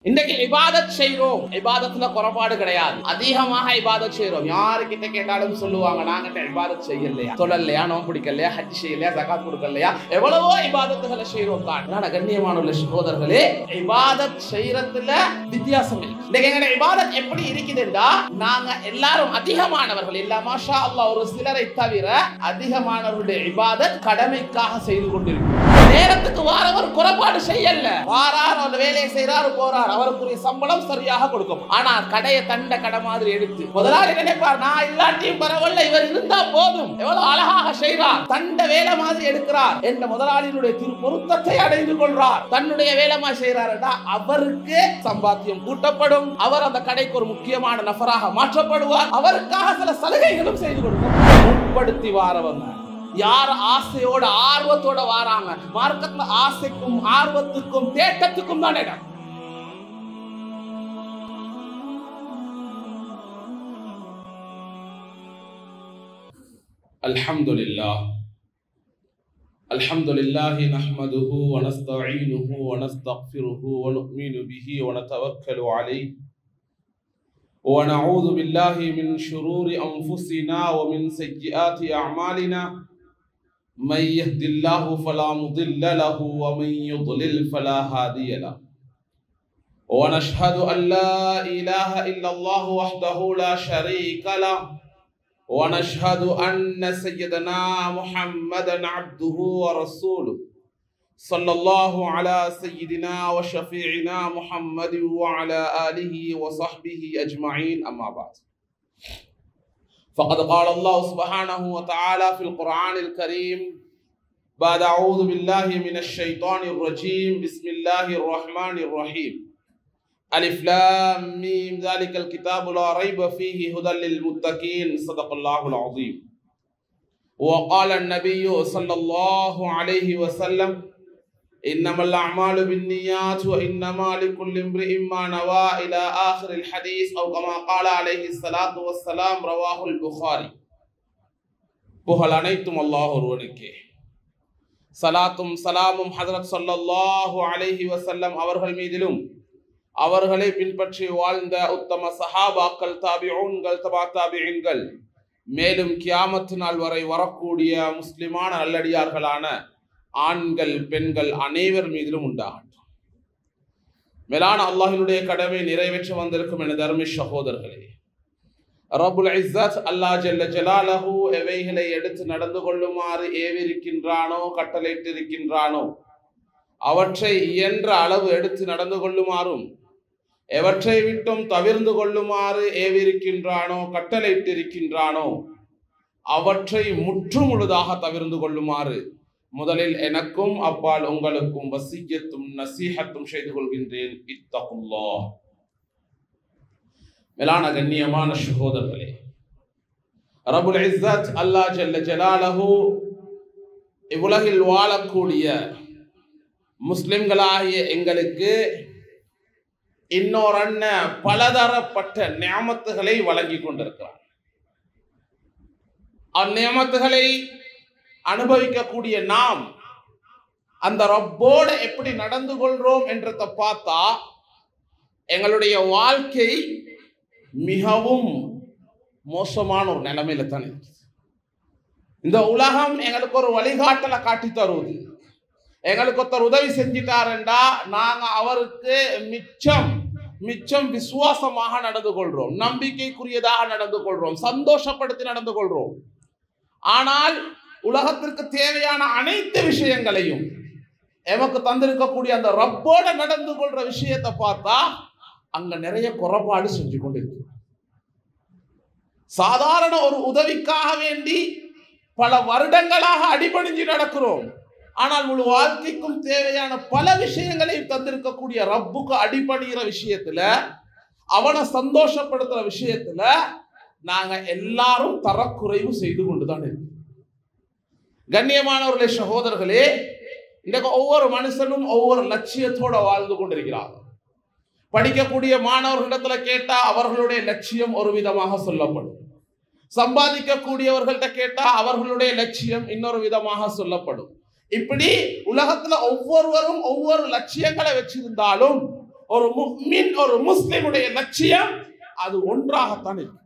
இன்றைக்கு இபாதத் செய்றோம், இபாதத்துல குறைபாடு கிடையாது, அதிகமாக இபாதத் செய்றோம். யாருக்கிட்ட கேட்டாலும் சொல்லுவாங்க, நாங்க இபாதத் செய்யலையா, சொல்லலையா, நோன்பு பிடிக்கலையா, ஹஜ் செய்யலையா, ஜகாத் கொடுக்கலையா, எவ்வளவோ இபாதத்துகளை செய்றோம் தான். ஆனா கண்ணியமான சகோதரர்களே, இபாதத் செய்யறதுல வித்தியாசம் இருக்கு. இன்னைக்கு எங்க இபாதத் எப்படி இருக்குதுன்னா, நாங்க எல்லாரும் அதிகமானவர்கள் இல்ல, மாஷா அல்லாஹ், ஒரு சிலரை தவிர அதிகமானவர்களுடைய இபாதத் கடமைக்காக செய்து கொண்டிருக்கிறோம். நேரத்துக்கு வாரவர் குறைபாடு செய்யல, வாரார், அவர் வேலையை செய்யறாரு, போறார், அவருக்குரிய சம்பளம் சரியாக கொடுக்கும். ஆனா கடையை தண்ட கடை மாதிரி எடுத்து முதலாளி நினைப்பார், நான் இல்லாட்டியும் பரவாயில்ல, இவர் இருந்தா போதும், எவ்வளவு அழகாக செய்கிறார், தண்ட வேலை மாதிரி எடுக்கிறார் என்ற முதலாளியினுடைய திருப்பொருத்தத்தை அடைந்து கொள்றார். தன்னுடைய வேலைமா செய்யறாருன்னா அவருக்கு சம்பாத்தியம் கூட்டப்படும், அவர் அந்த கடைக்கு ஒரு முக்கியமான நபராக மாற்றப்படுவார், அவருக்காக சில சலுகைகளும் செய்து கொடுக்கும். முற்படுத்தி வாரவங்க யார் ஆசையோட ஆர்வத்தோட வாராங்க, மார்க்கத்துல ஆசைக்கும் ஆர்வத்துக்கும் தேட்டத்துக்கும் தான் இடம். அல்ஹம்துலில்லாஹ் அல்ஹம்துலில்லாஹி நஹ்மதுஹு வ நஸ்தஈனுஹு வ நஸ்தக்ஃபிருஹு வ நு'மினு பிஹி வ நதவக்கலு அலைஹி வ நஊது பில்லாஹி மின் ஷுரூரி அன்ஃபுஸினா வ மின் ஸய்யிஆத்தி அஅமாலினா من يهد الله فلا مضل له ومن يضلل فلا هادي له ونشهد أن لا إله إلا الله وحده لا شريك له ونشهد أن سيدنا محمدا عبده ورسوله صلى الله على سيدنا وشفيعنا محمد وعلى آله وصحبه أجمعين أما بعد فقد قال الله سبحانه وتعالى في القرآن الكريم بعد أعوذ بالله من الشيطان الرجيم بسم الله الرحمن الرحيم ألف لام ميم ذلك الكتاب لا ريب فيه هدى للمتقين صدق الله العظيم. وقال النبي صلى الله عليه وسلم إنما الأعمال بالنيات وإنما لكل امرئ ما نوى إلى آخر الحديث أو كما قال عليه الصلاة والسلام رواه البخاري. புகழ் அனைத்தும் அல்லாஹ் ஒருவனுக்கே, சலாத்தும் சலாமும் ஹஜ்ரத் ஸல்லல்லாஹு அலைஹி வஸல்லம் அவர்கள் மீதிலும் அவர்களை பின்பற்றி வாழ்ந்த உத்தம சஹாபாக்கள், தாபிஊன்கள், தபா தாபிஈன்கள், மேலும் கியாமத் நாள் வரை வரக்கூடிய முஸ்லிமான நல்லடியார்களான ஆண்கள் பெண்கள் அனைவர் மீதிலும் உண்டாகட்டும். மேலான அல்லாஹ்வினுடைய கடமை நிறைவேற்ற வந்திருக்கும் என தர்ம சகோதரர்களே, ரப்புல் இஸ்ஸத் அல்லாஹ் ஜல்ல ஜலாலஹு எவைகளை எடுத்து நடந்து கொள்ளுமாறு ஏவிருக்கின்றானோ, கட்டளையிட்டிருக்கின்றானோ அவற்றை இயன்ற அளவு எடுத்து நடந்து கொள்ளுமாறும், எவற்றை விட்டும் தவிர்ந்து கொள்ளுமாறு ஏவிருக்கின்றானோ, கட்டளையிட்டிருக்கின்றானோ அவற்றை முற்றுமுழுதாக தவிர்ந்து கொள்ளுமாறு முதலில் எனக்கும் அப்பால் உங்களுக்கும் வசியத்தும் நசீஹத்தும் செய்து கொள்கின்றேன். இத்தகுல்லாஹ். மேலான கண்ணியமான சகோதரர்களே, ரப்புல் இஸ்ஸத் அல்லாஹ் ஜல்ல ஜலாலஹு இவ்வுலகில் வாழக்கூடிய முஸ்லிம்களாகிய எங்களுக்கு இன்னொரு பலதரப்பட்ட நியமத்துகளை வழங்கி கொண்டிருக்கிறார். அந்நியமத்துகளை அனுபவிக்கக்கூடிய நாம் அந்த ரப்போட எப்படி நடந்து கொள்றோம் என்றதை பார்த்தா எங்களுடைய வாழ்க்கை மிகவும் மோசமான ஒரு நிலைமையில தான் இருக்கு. இந்த உலகம் எங்களுக்கு ஒரு வழிகாட்டலை காட்டி தருவது, எங்களுக்கு ஒருத்தர் உதவி செஞ்சிட்டாருண்டா நாங்க அவருக்கு மிச்சம் விசுவாசமாக நடந்து கொள்றோம், நம்பிக்கைக்குரியதாக நடந்து கொள்றோம், சந்தோஷப்படுத்தி நடந்து கொள்றோம். ஆனால் உலகத்திற்கு தேவையான அனைத்து விஷயங்களையும் எமக்கு தந்திருக்கக்கூடிய அந்த ரப்போட நடந்து கொள்ற விஷயத்தை பார்த்தா அங்க நிறைய குறைபாடு செஞ்சு கொண்டிருக்கு. சாதாரண ஒரு உதவிக்காக வேண்டி பல வருடங்களாக அடிபணிஞ்சு நடக்கிறோம். ஆனால் முழு வாழ்க்கைக்கும் தேவையான பல விஷயங்களையும் தந்திருக்கக்கூடிய ரப்புக்கு அடிபணிகிற விஷயத்துல, அவனை சந்தோஷப்படுத்துற விஷயத்துல நாங்க எல்லாரும் தரக்குறைவு செய்து கொண்டுதான் இருக்கோம். கண்ணியமானவர்களே, சகோதரர்களே, இன்றைக்கு ஒவ்வொரு மனுஷனும் ஒவ்வொரு லட்சியத்தோட வாழ்ந்து கொண்டிருக்கிறார்கள். படிக்கக்கூடிய மாணவர்களிடத்துல கேட்டா அவர்களுடைய லட்சியம் ஒரு விதமாக சொல்லப்படும், சம்பாதிக்கக்கூடியவர்கள்ட்ட கேட்டா அவர்களுடைய லட்சியம் இன்னொரு விதமாக சொல்லப்படும். இப்படி உலகத்துல ஒவ்வொருவரும் ஒவ்வொரு லட்சியங்களை வச்சிருந்தாலும் ஒரு முஃமின் ஒரு முஸ்லிமுடைய லட்சியம் அது ஒன்றாகத்தான் இருக்கு.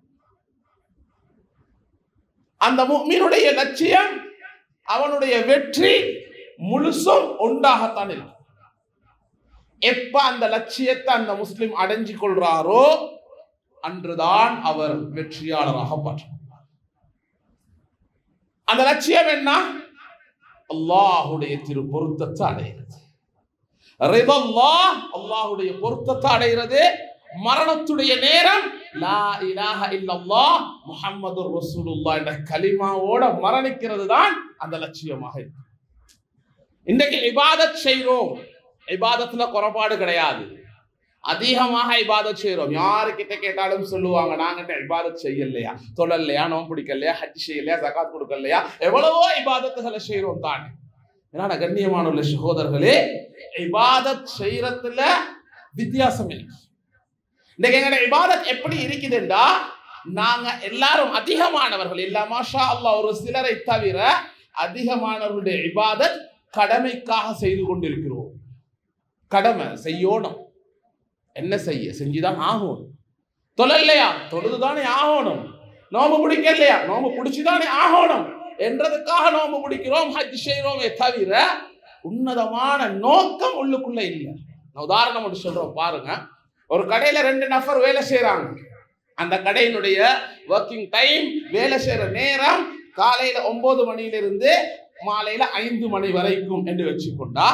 அந்த முஃமினுடைய லட்சியம் அவனுடைய வெற்றி முழுசும் ஒன்றாகத்தான் இருக்கு. எப்ப அந்த லட்சியத்தை அந்த முஸ்லிம் அடைஞ்சு கொள்றாரோ அன்றுதான் அவர் வெற்றியாளராக பார்க்கிறார். அந்த லட்சியம் என்ன? அல்லாஹ்வுடைய திரு பொருத்தத்தை அடைகிறது. ரிதல்லாஹ், அல்லாஹ்வுடைய பொருத்தத்தை அடைகிறது. மரணத்துடைய நேரம் லா இலாஹ இல்லல்லாஹ் முஹம்மதுர் ரசூலுல்லாஹ் என்ற கலிமாவோட மரணிக்கிறது தான் அந்த லட்சியமாக இருக்கு. இன்றைக்கு இபாதத் செய்றோம், இபாதத்துல குறைபாடு கிடையாது, அதிகமாக இபாதத் செய்றோம். யாருக்கிட்ட கேட்டாலும் சொல்லுவாங்க, நாங்கிட்ட இபாதத் செய்யலையா, தொழலையா, நோன்பு பிடிக்கலையா, ஹஜ் செய்யலையா, ஜகாத் கொடுக்கலையா, எவ்வளவோ இபாதத்துகளை செய்றோம் தானே. ஏன்னா கண்ணியமான உள்ள சகோதரர்களே, இபாதத் செய்யறதுல வித்தியாசம் இருக்கு. இன்னைக்கு எங்களுடைய இபாதத் எப்படி இருக்குதுண்டா, நாங்க எல்லாரும் அதிகமானவர்கள் இல்ல மாஷா அல்லாஹ் ஒரு சிலரை தவிர அதிகமானவர்களுடைய இபாதத் கடமைக்காக செய்து கொண்டிருக்கிறோம். கடமை செய்யணும், என்ன செய்ய செஞ்சுதான் ஆகணும். தொழலையா, தொழுதுதானே ஆகணும். நோம்பு பிடிக்கலையா, நோம்பு பிடிச்சுதானே ஆகணும் என்றதுக்காக நோம்பு பிடிக்கிறோம், ஹஜ் செய்யறோமே தவிர உன்னதமான நோக்கம் உள்ளுக்குள்ள இல்லை. நான் உதாரணம் ஒன்று சொல்றோம் பாருங்க. ஒரு கடையில 2 நபர் வேலை செய்யறாங்க. அந்த கடையினுடைய ஒர்க்கிங் டைம், வேலை செய்யற நேரம் காலையில 9 மணியிலிருந்து மாலையில 5 மணி வரைக்கும் என்று வச்சுக்கொண்டா,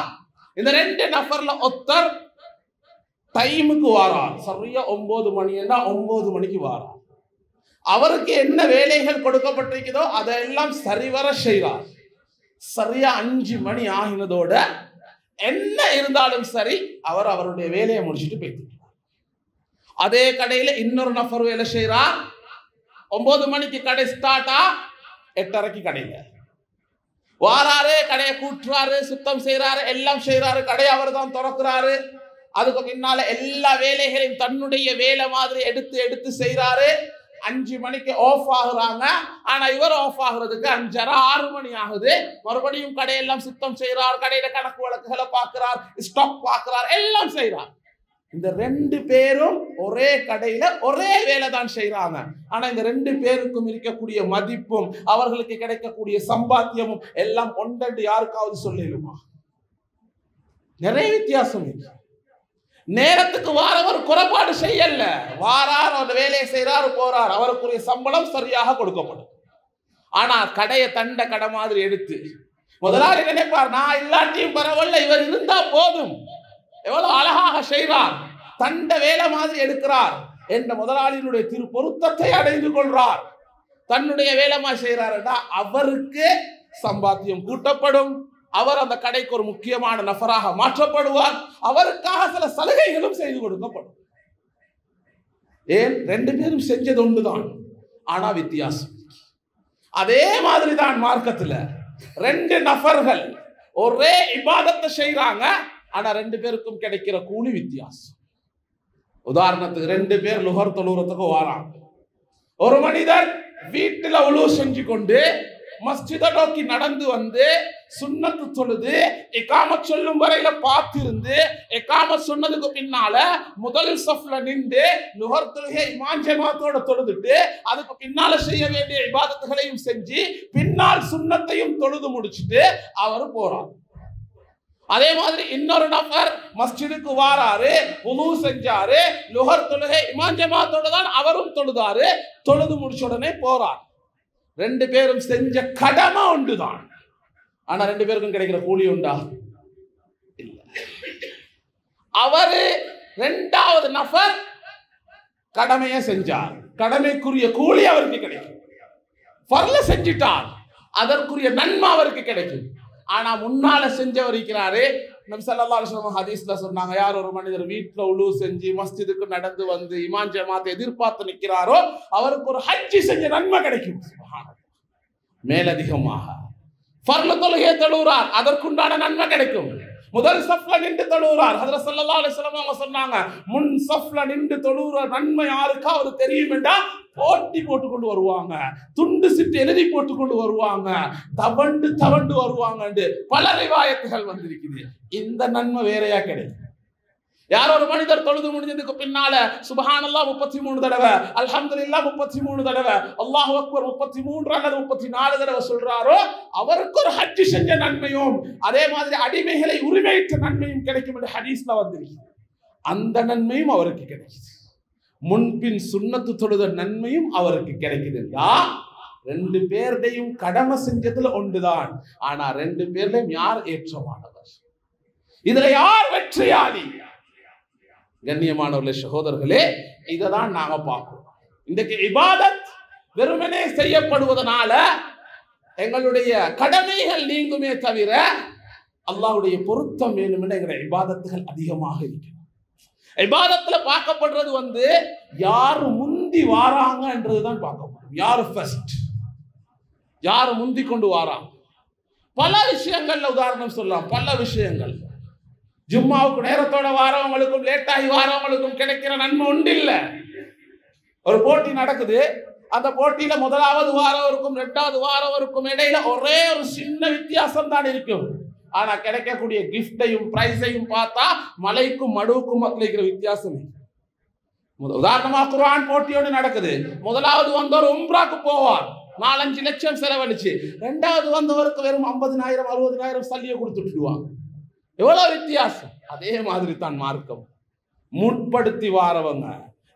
இந்த 2 நபர்ல ஒருத்தர் டைமுக்கு வாரார். சரியா 9 மணின்னா 9 மணிக்கு வாரார். அவருக்கு என்ன வேலைகள் கொடுக்கப்பட்டிருக்கிறதோ அதெல்லாம் சரிவர செய்கிறார். சரியா 5 மணி ஆகினதோட என்ன இருந்தாலும் சரி அவர் அவருடைய வேலையை முடிச்சுட்டு போயிட்டு. அதே கடையில இன்னொரு நபர் வேலை செய்யறார். 9 மணிக்கு கடை ஸ்டார்டா, 8:30க்கு கடையில வாராரு, கடையை கூட்டுறாரு, சுத்தம் செய்யறாரு, எல்லாம் செய்யறாரு, கடையை அவர் தான் திறக்கிறாரு. அதுக்கு பின்னால எல்லா வேலைகளையும் தன்னுடைய வேலை மாதிரி எடுத்து எடுத்து செய்யறாரு. 5 மணிக்கு ஆஃப் ஆகுறாங்க. ஆனா இவர் ஆஃப் ஆகுறதுக்கு 5:30 6 மணி ஆகுது. மறுபடியும் கடையெல்லாம் சுத்தம் செய்யறார், கடையில கணக்கு வழக்குகளை பார்க்கிறார், ஸ்டாக் பார்க்கிறார், எல்லாம் செய்யறார். இந்த 2 பேரும் ஒரே கடையில ஒரே வேலை தான் செய்யறாங்க. ஆனா இந்த 2 பேருக்கும் இருக்கக்கூடிய மதிப்பும் அவர்களுக்கு கிடைக்கக்கூடிய சம்பாத்தியமும் எல்லாம் ஒன்றென்று யாருக்காவது சொல்லிடுமா? நிறைய வித்தியாசம் இருக்கு. நேரத்துக்கு வாரவர் குறைபாடு செய்யல, வாரார், அந்த வேலையை செய்யறாரு, போறார், அவருக்குரிய சம்பளம் சரியாக கொடுக்கப்படும். ஆனா கடையை தண்ட கடை மாதிரி எடுத்து முதலாளி நினைப்பார், நான் இல்லாட்டியும் பரவாயில்ல, இவர் இருந்தா போதும், எவ்வளவு அழகாக செய்கிறார், தண்ட வேலை மாதிரி எடுக்கிறார் என்ற முதலாளியினுடைய திரு பொருத்தத்தை அடைந்து கொள்றார். தன்னுடைய வேலைமா செய்யறாருன்னா அவருக்கு சம்பாத்தியம் கூட்டப்படும், அவர் அந்த கடைக்கு ஒரு முக்கியமான நபராக மாற்றப்படுவார், அவருக்காக சில சலுகைகளும் செய்து கொடுக்கப்படும். ஏன்? 2 பேரும் செஞ்சது ஒன்றுதான், ஆனா வித்தியாசம். அதே மாதிரிதான் மார்க்கத்துல 2 நபர்கள் ஒரே இபாதத்தை செய்யறாங்க, ஆனா 2 பேருக்கும் கிடைக்கிற கூலி வித்தியாசம். உதாரணத்துக்கு 2 பேர் லுஹர் தொழுறதுக்கு வாராங்க. ஒரு மனிதர் வீட்டுல உழு செஞ்சு கொண்டு மஸ்ஜிதை நோக்கி நடந்து வந்து சுன்னத்து தொழுது இகாமத் சொல்லும் வரையில பார்த்திருந்து இகாமத் சொன்னதுக்கு பின்னால முதல் சஃப்ல நின்று லுஹர் தொழுகை இமாம் ஜமாத்தோட தொழுதுட்டு அதுக்கு பின்னால செய்ய வேண்டிய இபாதத்துகளையும் செஞ்சு பின்னால் சுன்னத்தையும் தொழுது முடிச்சுட்டு அவர் போறார். அதே மாதிரி இன்னொரு நபர் மஸ்ஜிதுக்கு வாராரு, வுது செஞ்சாரு, லுஹர் தொழுகை இமாம் ஜமாத்தோட தான் அவரும் தொழுதாரு, தொழுது முடிச்ச உடனே போறார். 2 பேரும் செஞ்ச கடமை ஒன்றுதான், ஆனா 2 பேருக்கும் கிடைக்கிற கூலி உண்டா? இல்ல. அவரு 2வது நபர் கடமையை செஞ்சார், கடமைக்குரிய கூலி அவருக்கு கிடைக்கும். ஃபர்ல செஞ்சிட்டார், அதற்குரிய நன்மை அவருக்கு கிடைக்கும். ஆனா முன்னால செஞ்சவர் இருக்கிறாரு. நபி ஸல்லல்லாஹு அலைஹி வஸல்லம் ஹதீஸ்ல சொன்னாங்க, யார் ஒரு மனிதர் வீட்டுல உலு செஞ்சு மஸ்ஜிதுக்கு நடந்து வந்து இமாம் ஜமாத்தை எதிர்பார்த்து நிற்கிறாரோ அவருக்கு ஒரு ஹஜ் செஞ்ச நன்மை கிடைக்கும். சுப்ஹானல்லாஹ். மேலதிகமாக ஃபர்ல தொழுகை தொழுகிறார், அதற்குண்டான நன்மை கிடைக்கும். முதல் சஃப்ல நின்று தொழுகிறார், ஹஜ்ரத் ஸல்லல்லாஹு அலைஹி வஸல்லம் அவங்க சொன்னாங்க, முன் சஃப்ல நின்று தொழுகிற நன்மை யாருக்காவது தெரியும் என்றா போட்டி போட்டு கொண்டு வருவாங்க, துண்டு சிட்டு எழுதி போட்டு கொண்டு வருவாங்க, தவண்டு தவண்டு வருவாங்க என்று பல ரிவாயத்துகள் வந்திருக்குது. இந்த நன்மை வேறையா கிடைக்கும். யார் ஒரு மனிதர் தொழுது முடிஞ்சதுக்கு பின்னால சுப்ஹானல்லாஹ் 33 தடவை, அல்ஹம்துலில்லாஹ் 33 தடவை, அல்லாஹு அக்பர் 33 அல்லது 34 தடவை சொல்றாரோ அவருக்கு ஒரு ஹஜ் செஞ்ச நன்மையும் அதே மாதிரி அடிமைகளை உரிமையற்ற நன்மையும் கிடைக்கும் என்று ஹதீஸ்ல வந்திருக்கு. அந்த நன்மையும் அவருக்கு கிடைக்குது. முன்பின் சுன்னத்து தொழுத நன்மையும் அவருக்கு கிடைக்குது. ரெண்டு பேருடையும் கடமை செஞ்சதுல ஒன்றுதான். ஆனா ரெண்டு பேர்லயும் யார் ஏற்றமானவர், இதுல யார் வெற்றியாளி? கண்ணியமானவர்களே, சகோதரர்களே, இததான் நாங்க பார்க்கிறோம். இன்றைக்கு இபாதத் வெறுமனே செய்யப்படுவதனால எங்களுடைய கடமைகள் நீங்குமே தவிர அல்லாஹ்வுடைய பொருத்தம் வேணும் என்ற எங்களுடைய இபாதத்துகள் அதிகமாக இருக்கிறது. இபாதத்துல பார்க்கப்படுறது யாரு முந்தி வாராங்கன்றதுதான் பார்க்கப்படும். யாரு ஃபர்ஸ்ட், யாரு முந்தி கொண்டு வாராங்க. பல விஷயங்கள்ல உதாரணம் சொல்லலாம். பல விஷயங்கள் ஜும்மாவுக்கு நேரத்தோட வாரவங்களுக்கும் லேட்டாகி வாரவங்களுக்கும் கிடைக்கிற நன்மை உண்டு இல்ல. ஒரு போட்டி நடக்குது, அந்த போட்டியில முதலாவது வாரவருக்கும் இரண்டாவது வாரவருக்கும் இடையில ஒரே ஒரு சின்ன வித்தியாசம் தான் இருக்கும். ஆனா கிடைக்கக்கூடிய கிஃப்டையும் பிரைஸையும் பார்த்தா மலைக்கும் மடுவுக்கும் இருக்கிற வித்தியாசம். உதாரணமா குர்ஆன் போட்டியோடு நடக்குது. முதலாவது வந்தவர் உம்ராக்கு போவார், 4-5 லட்சம் செலவழிச்சு. இரண்டாவது வந்தவருக்கு வெறும் 50,000 60,000 சல்லியை கொடுத்துட்டுவாங்க. எவ்வளவு வித்தியாசம். அதே மாதிரி தான் மார்க்கம். முற்படுத்தி வாரவங்க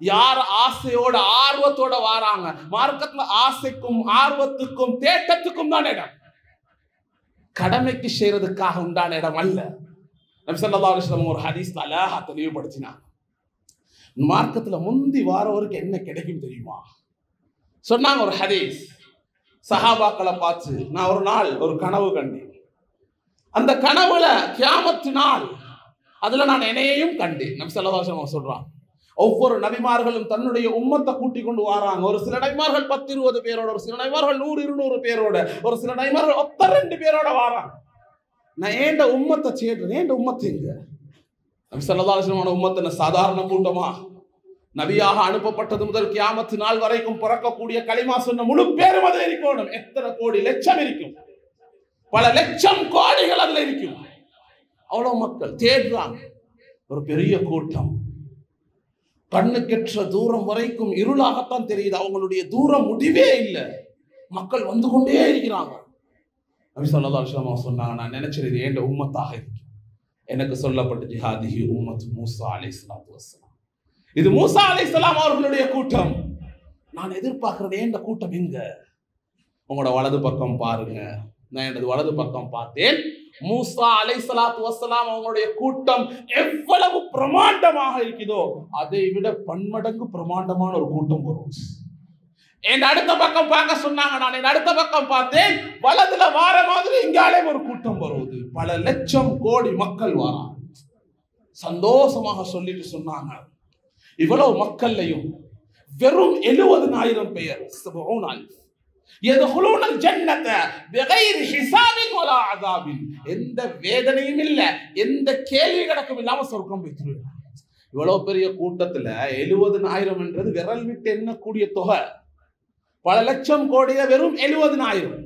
யார் ஆசையோட ஆர்வத்தோட வாராங்க. மார்க்கத்துல ஆசைக்கும் ஆர்வத்துக்கும் தேட்டத்துக்கும் தான் இடம், கடமைக்கு செய்யறதுக்காக உண்டான இடம் அல்ல. நபி ஸல்லல்லாஹு அலைஹி வஸல்லம் ஒரு ஹதீஸ்ல அழகா தெளிவுபடுத்தினாங்க. மார்க்கத்துல முந்தி வாரவருக்கு என்ன கிடைக்கும் தெரியுமா சொன்னாங்க. ஒரு ஹதீஸ், சஹாபாக்களை பார்த்து நான் ஒரு நாள் ஒரு கனவு கண்டேன். அந்த கனவுல கியாமத்து நாள், அதுல நான் என்னையையும் கண்டேன். நபி ஸல்லல்லாஹு அலைஹி வஸல்லம் சொல்றாங்க, ஒவ்வொரு நபிமார்களும் தன்னுடைய உம்மத்தை கூட்டி கொண்டு வராங்க. ஒரு சில நபிமார்கள் 10-20 பேரோட, ஒரு சில நபிமார்கள் 100-200 பேரோட, ஒரு சில நபிமார்கள் 2 பேரோட வராங்க. நான் ஏண்ட உம்மத்தை சேர்றேன். ஏண்ட உம்மத்து எங்க? நபி ஸல்லல்லாஹு அலைஹி வஸல்லம் உம்மத்து சாதாரண கூட்டமா? நபியாக அனுப்பப்பட்டது முதல் கியாமத்து நாள் வரைக்கும் பிறக்கக்கூடிய களிமா சொன்ன முழு பேரும் அதில் இருக்கணும். எத்தனை கோடி லட்சம் இருக்கும், பல லட்சம் கோடிகள் அதுல இருக்கும். அவ்வளவு மக்கள் தேடுறாங்க. ஒரு பெரிய கூட்டம், கண்ணுக்கெற்ற தூரம் வரைக்கும் இருளாகத்தான் தெரியுது. அவங்களுடைய தூரம் முடிவே இல்லை. மக்கள் வந்து கொண்டே இருக்கிறாங்க. நபி ஸல்லல்லாஹு அலைஹி வஸல்லம் சொன்னாங்க, நான் நினைச்சிருது என் உம்மத்தாக இருக்கு. எனக்கு சொல்லப்பட்ட ஜிஹாதிஹி உம்மத் மூசா அலைஹிஸ்ஸலாத்து வஸ்ஸலாம். இது மூசா அலைஹிஸ்ஸலாம் அவர்களுடைய கூட்டம். நான் எதிர்பார்க்கிறேன் இந்த கூட்டம் எங்க? உங்களோட வலது பக்கம் பாருங்க. நான் எனது வலது பக்கம் பார்த்தேன். மூசா அலைஹிஸ்ஸலாத்து வஸ்ஸலாம் அவங்களுடைய கூட்டம் எவ்வளவு பிரமாண்டமாக இருக்குதோ அதை விட பன்மடங்கு பிரமாண்டமான ஒரு கூட்டம் வரும். என் அடுத்த பக்கம் பார்க்க சொன்னாங்க. நான் என் அடுத்த பக்கம் பார்த்தேன். வலதுல வார மாதிரி இங்காலே ஒரு கூட்டம் வருவது. பல லட்சம் கோடி மக்கள் வராங்க. சந்தோஷமாக சொல்லிட்டு சொன்னாங்க, இவ்வளவு மக்கள்லையும் வெறும் 70,000 பேர், 70,000 யதுகுலூனல் ஜன்னத பிகைரி ஹிசாபின் வலா அஸாபின், எந்த வேதனையும் இல்ல, எந்த கேள்வி கணக்கும் இல்லாம சொர்க்கம் போய்டுவாங்க. இவ்வளவு பெரிய கூட்டத்துல 70,000 என்றது விரல் விட்டு எண்ணக்கூடிய தொகை. பல லட்சம் கோடியில வெறும் 70,000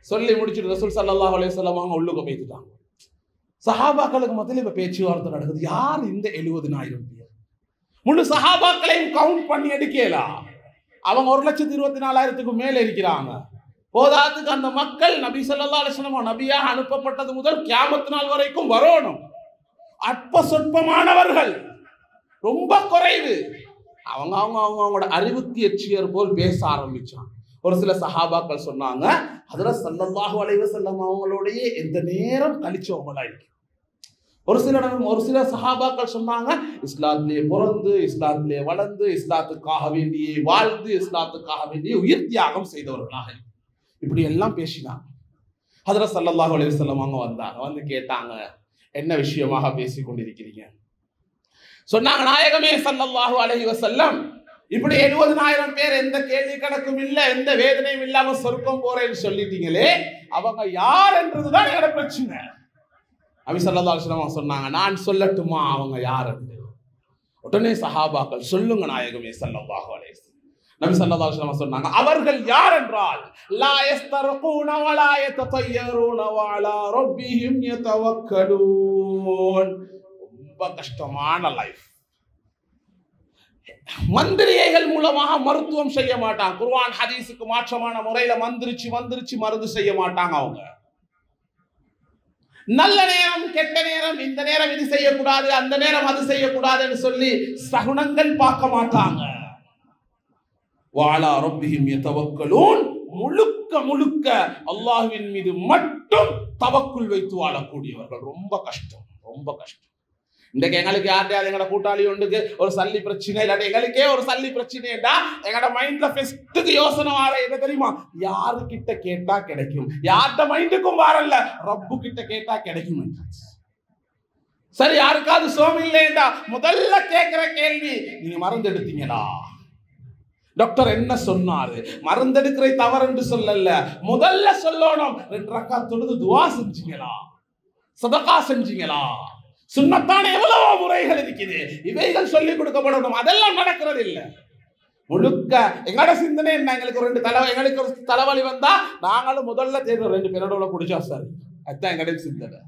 சொல்லி முடிச்சுட்டு ரசூல் ஸல்லல்லாஹு அலைஹி வஸல்லம் அவங்க உள்ளுக்கு போயிட்டாங்க. சஹாபாக்களுக்கு மத்தியில இப்ப பேச்சுவார்த்தை நடக்குது. யார் இந்த 70,000 பேர்? முழு சஹாபாக்களையும் கவுண்ட் பண்ணி எடுக்கலாம். அவங்க 1,24,000க்கு மேல இருக்கிறாங்க. போதாதுக்கு அந்த மக்கள் நபி ஸல்லல்லாஹு அலைஹி வஸல்லம் நபியாக அனுப்பப்பட்டது முதல் கியாமத் நாள் வரைக்கும் வரணும். அற்ப சொற்பமானவர்கள், ரொம்ப குறைவு. அவங்களோட அறிவுக்கு எச்சியர் போல் பேச ஆரம்பிச்சாங்க. ஒரு சில சஹாபாக்கள் சொன்னாங்க, ஹஜ்ரத் ஸல்லல்லாஹு அலைஹி வஸல்லம் அவங்களோடைய எந்த நேரம் கழிச்சவங்களா இருக்கு. ஒரு சில சஹாபாக்கள் சொன்னாங்க, இஸ்லாத்திலே பிறந்து இஸ்லாத்திலே வளர்ந்து இஸ்லாத்துக்காக வேண்டியே வாழ்ந்து இஸ்லாத்துக்காக வேண்டிய உயிர் தியாகம் செய்தவர்களாக. இப்படி எல்லாம் பேசினாங்க. ஹஜ்ரத் ஸல்லல்லாஹு அலைஹி வஸல்லம் அவங்க வந்தாங்க. வந்து கேட்டாங்க, என்ன விஷயமாக பேசிக் கொண்டிருக்கிறீங்க? சொன்னாங்க, நாயகமே ஸல்லல்லாஹு அலைஹி வஸல்லம், இப்படி 70,000 பேர் எந்த கேள்வி கணக்கும் இல்ல, எந்த வேதனையும் இல்லாம சொர்க்கம் போறேன்னு சொல்லிட்டீங்களே, அவங்க யார் என்றதுதான் என்னோட பிரச்சனை. நபி ஸல்லல்லாஹு அலைஹி வஸல்லம் சொன்னாங்க, நான் சொல்லட்டுமா அவங்க யார் என்று? உடனே சஹாபாக்கள், சொல்லுங்க நாயகமே ஸல்லல்லாஹு அலைஹி வஸல்லம். நபி ஸல்லல்லாஹு அலைஹி வஸல்லம் சொன்னாங்க, அவர்கள் யார் என்றால், லா யஸ்தர்கூன வலா யததய்யரூன வஅலா ரப்பிஹிம் யதவக்கலூன். ரொம்ப கஷ்டமான லைஃப். மந்திரிகைகள் மூலமாக மருத்துவம் செய்ய மாட்டாங்க. குர்ஆன் ஹதீஸுக்கு மாற்றமான முறையில மந்திரிச்சு மருந்து செய்ய மாட்டாங்க. அவங்க நல்ல நேரம் கெட்ட நேரம், இந்த நேரம் இது செய்யக்கூடாது, அந்த நேரம் அது செய்யக்கூடாதுன்னு சொல்லி சகுனங்கள் பார்க்க மாட்டாங்க. வஅலா ரப்பிஹிம் யதவக்கலூன், முழுக்க அல்லாஹ்வின் மீது மட்டும் தவக்குல் வைத்து வாழக்கூடியவர்கள். ரொம்ப கஷ்டம், ரொம்ப கஷ்டம். இன்றைக்கு எங்களுக்கு யார்ட்டையாவது எங்கட கூட்டாளி ஒன்றுக்கு ஒரு சல்லி பிரச்சனை இல்லாட்டி எங்களுக்கே ஒரு சல்லி பிரச்சனைடா எங்கட மைண்ட்ல ஃபர்ஸ்ட்டுக்கு யோசனை வர என்ன தெரியுமா? யாரு கிட்ட கேட்டா கிடைக்கும். யார்கிட்ட மைண்டுக்கும் வரல, ரப்பு கிட்ட கேட்டா கிடைக்கும். சரி, யாருக்காவது சோம் இல்லையா முதல்ல கேட்கிற கேள்வி, நீங்க மருந்து எடுத்தீங்களா? டாக்டர் என்ன சொன்னாரு? மருந்தெடுக்கிற தவறு என்று சொல்லல, முதல்ல சொல்லணும் 2 ரக்காத் தொழுது துஆ செஞ்சீங்களா? சதகா செஞ்சீங்களா? சுன்னத்தான எவ்வளவோ முறைகள் இருக்குது, இவைகள் சொல்லிக் கொடுக்கப்படணும். அதெல்லாம் நடக்கிறது இல்லை. முழுக்க எங்களோட சிந்தனை என்ன? எங்களுக்கு ஒரு தலைவலி வந்தா நாங்களும் முதல்ல தேர்வு 2 பேரோட குடிச்சா சார், அதுதான் எங்களுடைய சிந்தனை.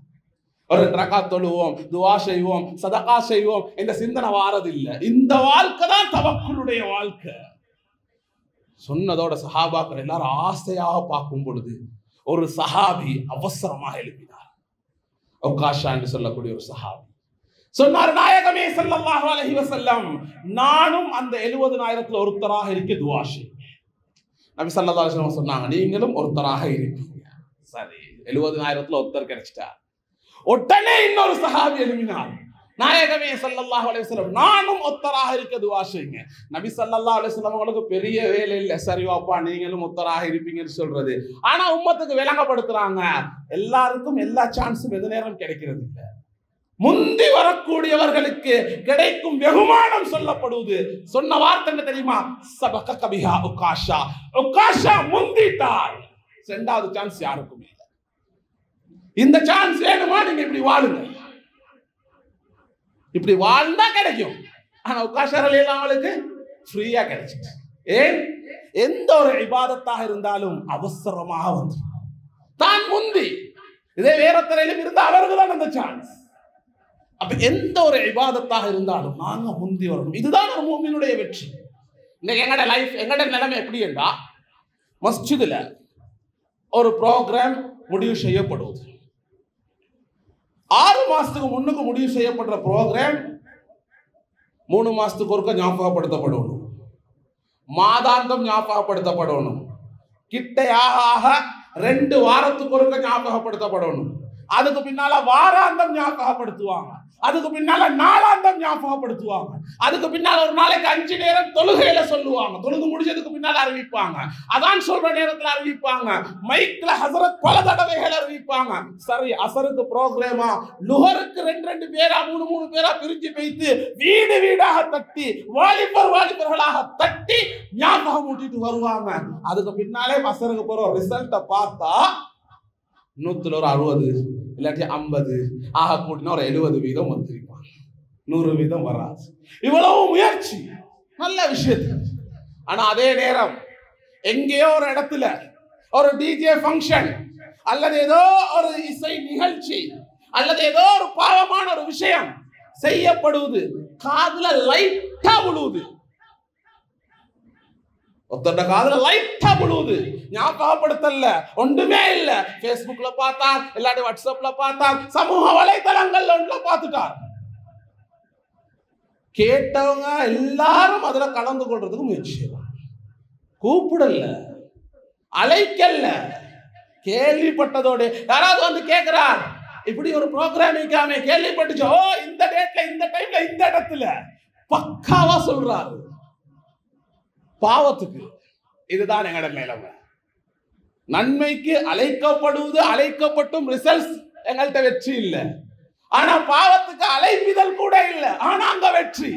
ஒரு 2 ரக்காத் தொழுவோம், துஆ செய்வோம், சதகா செய்வோம், இந்த சிந்தனை வாரதில்லை. இந்த வாழ்க்கை தான் தவக்குலுடைய வாழ்க்கை. சொன்னதோட சஹாபாக்கள் எல்லாரும் ஆசையாக பார்க்கும் பொழுது ஒரு சஹாபி அவசரமாக எழுப்பினார். உக்காஷா என்று சொல்லக்கூடிய ஒரு சஹாபி சொன்னார், நாயகமே ஸல்லல்லாஹு அலைஹி வஸல்லம், நானும் அந்த 70,000 ஒருத்தராக இருக்க துஆ செய்யுங்க. நபி ஸல்லல்லாஹு அலைஹி வஸல்லம் சொன்னாங்க, நீங்களும் ஒருத்தராக இருப்பீங்க. சரி, 70,000 ஒருத்தர் கிடைச்சிட்டார். உடனே இன்னொரு சஹாபி எழுப்பினார், நாயகமே ஸல்லல்லாஹு அலைஹி வஸல்லம், நானும் ஒருத்தராக இருக்க துஆ செய்யுங்க. நபி ஸல்லல்லாஹு அலைஹி வஸல்லம் அவங்களுக்கு பெரிய வேலை இல்லை, சரி வாப்பா நீங்களும் ஒருத்தராக இருப்பீங்கன்னு சொல்றது. ஆனா உம்மத்துக்கு விளங்கப்படுத்துறாங்க, எல்லாருக்கும் எல்லா சான்ஸும் எது நேரம் கிடைக்கிறது இல்லை. முந்தி வரக்கூடியவர்களுக்கு கிடைக்கும் வெகுமானம் சொல்லப்படுவது. சொன்ன வார்த்தை என்ன தெரியுமா? சபக கபிஹா உகாஷா. உகாஷா முந்திட்டார். 2வது சான்ஸ் யாருக்கும் இல்லை. இந்த சான்ஸ் வேணுமா? நீங்க இப்படி வாழுங்க, இப்படி வாழ்ந்தா கிடைக்கும். ஆனா உகாஷாரல் எல்லாம் அவளுக்கு ஃப்ரீயா கிடைச்சிட்டு. ஏன்? எந்த ஒரு இபாதத்தாக இருந்தாலும் அவசரமாக வந்து தான் முந்தி, இதே வேற துறையிலும் இருந்தா அவருக்கு தான் அந்த சான்ஸ். அப்ப எந்த ஒரு இபாதத்தாக இருந்தாலும் நாங்க முந்தி வரணும். இதுதான் ஒரு மூமினுடைய வெற்றி. இன்னைக்கு எங்கட லைஃப், எங்கட நிலைமை எப்படி என்றா, மஸ்ஜிதுல ஒரு ப்ரோக்ராம் முடிவு செய்யப்படுவது. 6 மாசத்துக்கு முன்னுக்கு முடிவு செய்யப்படுற ப்ரோக்ராம் 3 மாசத்துக்கு ஒருக்க ஞாபகப்படுத்தப்படணும், மாதாந்தம் ஞாபகப்படுத்தப்படணும், கிட்டையாக 2 வாரத்துக்கு ஒருக்க ஞாபகப்படுத்தப்படணும். அதுக்கு பின்னால வாராந்தம் ஞாபகப்படுத்துவாங்க, அதுக்கு பின்னால நாளாந்தம் ஞாபகப்படுத்துவாங்க, அதுக்கு பின்னால ஒரு நாளைக்கு 5 நேரம் தொழுகையில சொல்லுவாங்க, தொழுது முடிஞ்சதுக்கு பின்னால அறிவிப்பாங்க, அதான் சொல்ற நேரத்துல அறிவிப்பாங்க, மைக்ல ஹஸரத் பல தடவைகள் அறிவிப்பாங்க. சரி, அசருக்கு ப்ரோக்ராமா, லுஹருக்கு 2 பேரா 3 பேரா பிரிஞ்சு வைத்து வீடு வீடாக தட்டி வாலிபர்களாக தட்டி ஞாபகம் ஊட்டிட்டு வருவாங்க. அதுக்கு பின்னாலே அசருக்கு போற ரிசல்ட்டை பார்த்தா 100ல் ஒரு 60 இல்லாட்டி 50 ஆக கூட்டினா ஒரு 70% வந்திருப்பாங்க, 100% வராது. இவ்வளவு முயற்சி நல்ல விஷயத்து. ஆனா அதே நேரம் எங்கேயோ ஒரு இடத்துல ஒரு டிஜே ஃபங்க்ஷன் அல்லது ஏதோ ஒரு இசை நிகழ்ச்சி அல்லது ஏதோ ஒரு பாவமான ஒரு விஷயம் செய்யப்படுவது, காதுல லைட்டா விழுவுது, ஒருத்தோட காதுல லைட்டா விழுவுது, ஞாபகப்படுத்தல, ஒன்றுமே இல்ல. பேஸ்புக்ல பார்த்தார், இல்லாட்டி வாட்ஸ்அப்ல பார்த்தார், சமூக வலைதளங்கள்ல ஒன்றுல பார்த்துட்டார். கேட்டவங்க எல்லாரும் அதுல கலந்து கொள்றதுக்கு முயற்சி செய்வாங்க. கூப்பிடல, அழைக்கல, கேள்விப்பட்டதோடு யாராவது வந்து கேட்கிறார், இப்படி ஒரு ப்ரோக்ராம் வைக்காம கேள்விப்பட்டுச்சோ, இந்த டேட்ல இந்த டைம்ல இந்த இடத்துல பக்காவா சொல்றாரு. பாவத்துக்கு இதுதான் எங்கட நிலைமை. நன்மைக்கு அழைக்கப்படுவது, அழைக்கப்பட்டும் ரிசல்ட்ஸ் எங்கள்கிட்ட வெற்றி இல்லை. ஆனா பாவத்துக்கு அழைப்பிதழ் கூட இல்லை, ஆனா அங்க வெற்றி.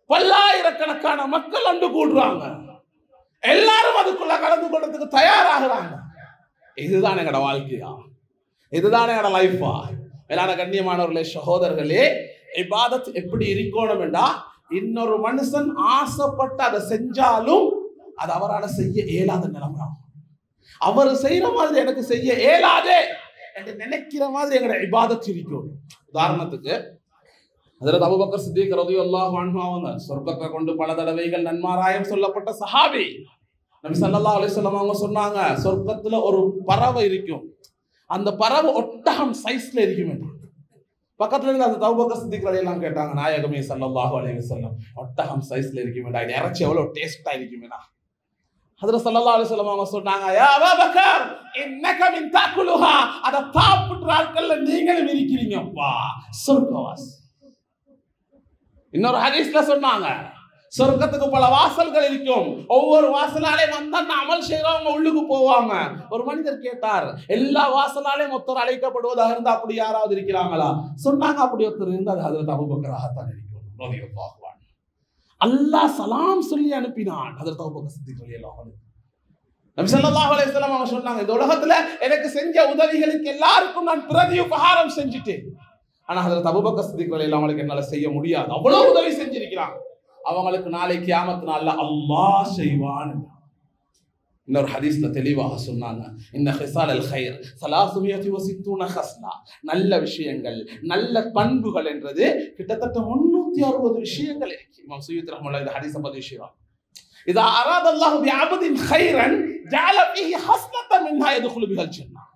பல்லாயிரக்கணக்கான மக்கள் ஒன்று கூடுறாங்க, எல்லாரும் அதுக்குள்ள கலந்து கொள்றதுக்கு தயாராகிறாங்க. இதுதான் எங்கட வாழ்க்கையா? இதுதான் எங்கட லைஃபா? மேலான கண்ணியமானவர்களே, சகோதரர்களே, இபாதத் எப்படி இருக்கணும் என்றா, இன்னொரு மனுஷன் ஆசைப்பட்டு அதை செஞ்சாலும் அது அவரால் செய்ய இயலாத நிலைமை. அவர் செய்யற மாதிரி எனக்கு செய்ய இயலாதே என்று நினைக்கிற மாதிரி எங்களோட இபாதத் இருக்கும். உதாரணத்துக்கு ஹஜ்ரத் அபூபக்கர் சித்திக் ரலியல்லாஹு அன்ஹு அவங்க சொர்க்கத்தை கொண்டு பல தடவைகள் நன்மாராயம் சொல்லப்பட்ட சஹாபி. நபி ஸல்லல்லாஹு அலைஹி வஸல்லம் அவங்க சொன்னாங்க, சொர்க்கத்துல ஒரு பறவை இருக்கும், அந்த பறவை ஒட்டகம் சைஸ்ல இருக்கும். பக்கத்துல இருந்து அந்த அபூபக்கர் சித்திக் ரலியல்லாஹு கேட்டாங்க, நாயகமே ஸல்லல்லாஹு அலைஹி வஸல்லம், ஒட்டகம் சைஸ்ல இருக்கும், இது இறைச்சி எவ்வளவு டேஸ்டா இருக்குமேடா. ஹஜ்ரத் ஸல்லல்லாஹு அலைஹி வஸல்லம் அவங்க சொன்னாங்க, யா அபூபக்கர் இன்னக மின் தாக்குலுஹா, அத சாப்பிடுற ஆட்கள்ல நீங்களும் இருக்கிறீங்கப்பா, சொர்க்கவாசி. இன்னொரு ஹதீஸ்ல சொன்னாங்க, சொர்க்கத்துக்கு பல வாசல்கள் இருக்கும், ஒவ்வொரு வாசலாலையும் வந்தா அமல் செய்யறவங்க உள்ளுக்கு போவாங்க. ஒரு மனிதர் கேட்டார், எல்லா வாசலாலையும் ஒருத்தர் அழைக்கப்படுவதாக இருந்தா அப்படி யாராவது இருக்கிறாங்களா? சொன்னாங்க, அப்படி ஒருத்தர் இருந்தா அது ஹஜ்ரத் அபூபக்கராகத்தான் இருக்கும். அல்லாஹ் சலாம் சொல்லி அனுப்பினான் ஹஜ்ரத் அபூபக்கர் சித்திக் ரலியல்லாஹு அன்ஹு. நபி ஸல்லல்லாஹு அலைஹி வஸல்லம் அவங்க சொன்னாங்க, இந்த உலகத்துல எனக்கு செஞ்ச உதவிகளுக்கு எல்லாருக்கும் நான் பிரதி உபகாரம் செஞ்சுட்டேன். ஆனா ஹஜ்ரத் அபூபக்கர் சித்திக் ரலியல்லாஹு அன்ஹு என்னால செய்ய முடியாது, அவ்வளவு உதவி செஞ்சிருக்கிறாங்க. அவங்களுக்கு நாளை கியாமத் நாள்ல அல்லாஹ் செய்வான். இன்னொரு ஹதீஸ்ல தெளிவாக சொன்னாங்க, இன்ன ஹிசாலல் கைர் 360 ஹஸ்லா, நல்ல விஷயங்கள் நல்ல பண்புகள் என்றது கிட்டத்தட்ட 360 விஷயங்கள் இருக்கு. இமாம் சுயூத்தி ரஹ்மத்துல்லாஹி இந்த ஹதீஸை பதிவு செய்றாங்க. இதா அராதல்லாஹு பிஅப்தின் கைரன் ஜஅல ஃபீஹி ஹஸ்லத்தன் மின்ஹா யதுகுலு பிஹல் ஜன்னah.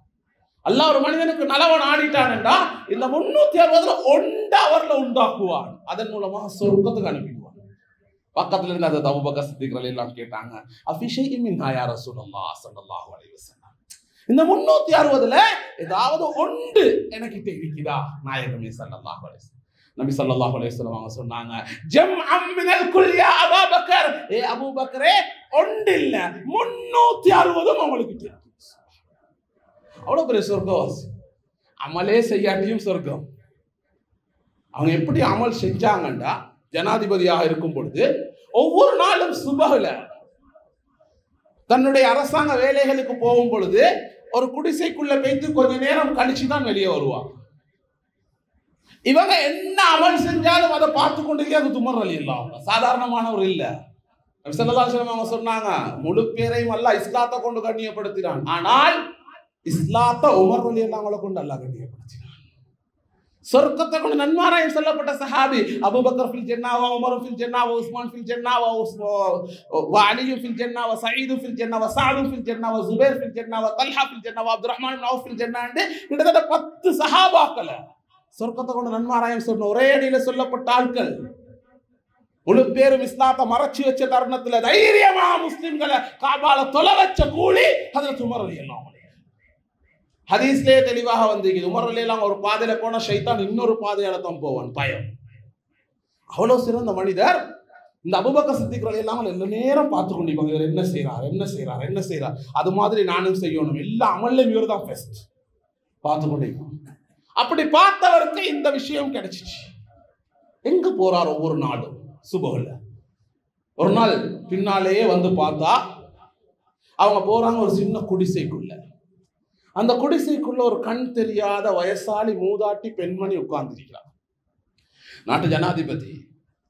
அல்லாஹ் ஒரு மனிதனுக்கு நலவன் ஆடிட்டான்டா, இந்த 360ல ஒன்று அவர்ல உண்டாக்குவான், அதன் மூலமாக சொர்க்கத்துக்கு அனுப்பிடுவான். பக்கத்துல இருந்து அந்த அபூபக்கர் சித்திக் ரலியல்லாஹு கேட்டாங்க, அஃபி ஷைஇன் மின்ஹா யா ரசூலல்லாஹ் ஸல்லல்லாஹு அலைஹி வஸல்லம், இந்த 360ல ஏதாவது ஒன்று எனக்கிட்ட இருக்குதா நாயகமே ஸல்லல்லாஹு அலைஹி வஸல்லம்? நபி ஸல்லல்லாஹு அலைஹி வஸல்லம் அவங்க சொன்னாங்க, ஜம்அம் மினல் குல் யா அபூபக்கர், ஏ அபூபக்கரே ஒன்று இல்ல 360 உங்களுக்கு இருக்கு. அவ்வளவு பெரிய சொர்க்கவாசி, அமலே செய்யாட்டியும் சொர்க்கம். அவங்க எப்படி அமல் செஞ்சாங்கண்டா, ஜனாதிபதியாக இருக்கும் பொழுது ஒவ்வொரு நாளும் சுபஹ்ல தன்னுடைய அரசாங்க வேலைகளுக்கு போகும் பொழுது ஒரு குடிசைக்குள்ள வைத்து கொஞ்ச நேரம் கழிச்சு தான் வெளியே வருவாங்க. இவங்க என்ன அமல் செஞ்சாலும் அதை பார்த்து கொண்டு அது துமர் ரலியல்லாஹு அன்ஹு சாதாரணமானவர் இல்ல. நபி ஸல்லல்லாஹு அலைஹி வஸல்லம் அவங்க சொன்னாங்க, முழு பேரையும் அல்லாஹ் இஸ்லாத்தை கொண்டு கண்ணியப்படுத்தினான், ஆனால் இஸ்லாத்தை உமர் ரலியல்லாஹு அன்ஹு கொண்டு அல்லாஹ் கண்ணியப்படுத்தினான். சொர்க்கத்தை கொண்டு நன்மாராயம் சொல்லப்பட்ட சஹாபி அபூபக்கர் ஃபில் ஜன்னah வ உமர் ஃபில் ஜன்னah வ உஸ்மான் ஃபில் ஜன்னah வ அலி ஃபில் ஜன்னah வ சயீத் ஃபில் ஜன்னah வ சஅத் ஃபில் ஜன்னah வ ஜுபைர் ஃபில் ஜன்னah வ தல்ஹா ஃபில் ஜன்னah வ அப்துர்ரஹ்மான் இப்னு அவ்ஃப் ஃபில் ஜன்னah என்று கிட்டத்தட்ட 10 சஹாபாக்கள் சொர்க்கத்தை கொண்டு நன்மாராயம் சொன்ன ஒரே அடியில சொல்லப்பட்ட ஆட்கள். முழு பேரும் இஸ்லாத்தை மறைச்சு வச்ச தருணத்துல தைரியமா முஸ்லிம்களை காபால தொலை வச்ச கூலி ஹஜ்ரத் உமர் ரலியல்லாஹு அன்ஹு. ஹதீஸ்லே தெளிவாக வந்திருக்குது, உமர் ரலியல்லாஹு ஒரு பாதையில போனா ஷைத்தான் இன்னொரு பாதையால தான் போவான், பயம். அவ்வளவு சிறந்த மனிதர். இந்த அபூபக்கர் சித்திக் ரலியல்லாஹு எல்லா நேரம் பார்த்து கொண்டிருப்பாங்க, இவர் என்ன செய்யறார் என்ன செய்யறார் என்ன செய்யறார், அது மாதிரி நானும் செய்யணும், எல்லா அமல்லையும் இவர் தான் ஃபர்ஸ்ட் பார்த்து கொண்டிருப்பாங்க. அப்படி பார்த்தவருக்கு இந்த விஷயம் கிடைச்சிச்சு. எங்க போறார் ஒவ்வொரு நாளும் சுபஹ்ல. ஒரு நாள் பின்னாலேயே வந்து பார்த்தா அவங்க போறாங்க ஒரு சின்ன குடிசைக்குள்ள. அந்த குடிசைக்குள்ள ஒரு கண் தெரியாத வயசாளி மூதாட்டி பெண்மணி உட்கார்ந்திருக்கிறார். நாட்டு ஜனாதிபதி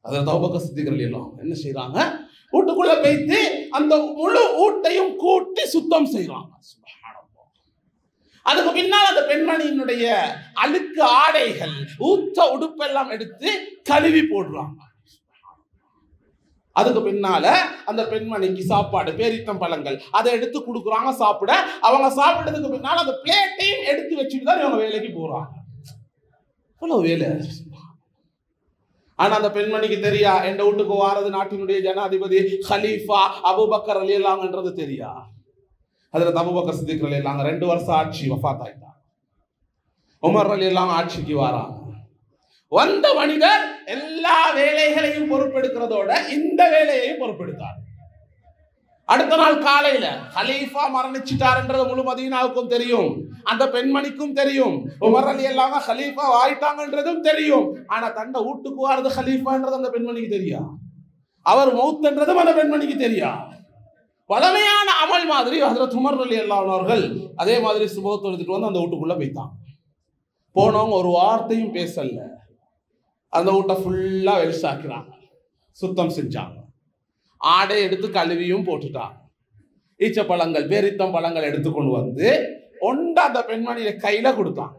ஹஜ்ரத் அபூபக்கர் சித்திக் ரலியல்லாஹு என்ன செய்யறாங்க, வீட்டுக்குள்ள போயிட்டு அந்த முழு வீட்டையும் கூட்டி சுத்தம் செய்யறாங்க. அதுக்கு பின்னால் அந்த பெண்மணியினுடைய அழுக்கு ஆடைகள் ஊத்த உடுப்பெல்லாம் எடுத்து கழுவி போடுறாங்க. அதுக்கு பின்னால அந்த பெண்மணிக்கு சாப்பாடு பேரித்தம் பழங்கள் அதை எடுத்து கொடுக்குறாங்க சாப்பிட. அவங்க சாப்பிட்டதுக்கு பின்னால அந்த பிளேட்டையும் எடுத்து வச்சுட்டு தான் இவங்க வேலைக்கு போறாங்க. அவ்வளவு வேலை. ஆனா அந்த பெண்மணிக்கு தெரியா, எந்த வீட்டுக்கு வாரது நாட்டினுடைய ஜனாதிபதி ஹலீஃபா அபூபக்கர் ரலியல்லாஹுன்றது தெரியா. ஹஜ்ரத் அபூபக்கர் சித்திக் ரலியல்லாஹு 2 வருஷம் ஆட்சி வஃபாத் ஆயிட்டாங்க. உமர் ரலியல்லாஹு ஆட்சிக்கு வராங்க. வந்த மனிதர் எல்லா வேலைகளையும் பொறுப்பெடுக்கிறதோட இந்த வேலையையும் பொறுப்பெடுத்தார். அடுத்த நாள் காலையில ஹலீஃபா மரணிச்சிட்டார்ன்றது முழு மதீனாவுக்கும் தெரியும், அந்த பெண்மணிக்கும் தெரியும், உமர் ரலியல்லாஹு ஹலீஃபா ஆயிட்டாங்கன்றதும் தெரியும். ஆனா தன்னை வீட்டுக்கு வாரது ஹலீஃபான்றது அந்த பெண்மணிக்கு தெரியா, அவர் மௌத்ன்றதும் அந்த பெண்மணிக்கு தெரியா. பழமையான அமல் மாதிரி ஹஜ்ரத் உமர் ரலியல்லாஹு அவர்கள் அதே மாதிரி சுபஹ் தொழுதுட்டு வந்து அந்த வீட்டுக்குள்ள போயிட்டாங்க. போனவங்க ஒரு வார்த்தையும் பேசல, அந்த வீட்டை ஃபுல்லா வெளிசாக்கிறாங்க, சுத்தம் செஞ்சாங்க, ஆடை எடுத்து கழுவியும் போட்டுட்டாங்க. ஈச்சப்பழங்கள் பேரித்தம் பழங்கள் எடுத்துக்கொண்டு வந்து ஒன்று அந்த பெண்மணியை கையில கொடுத்தாங்க.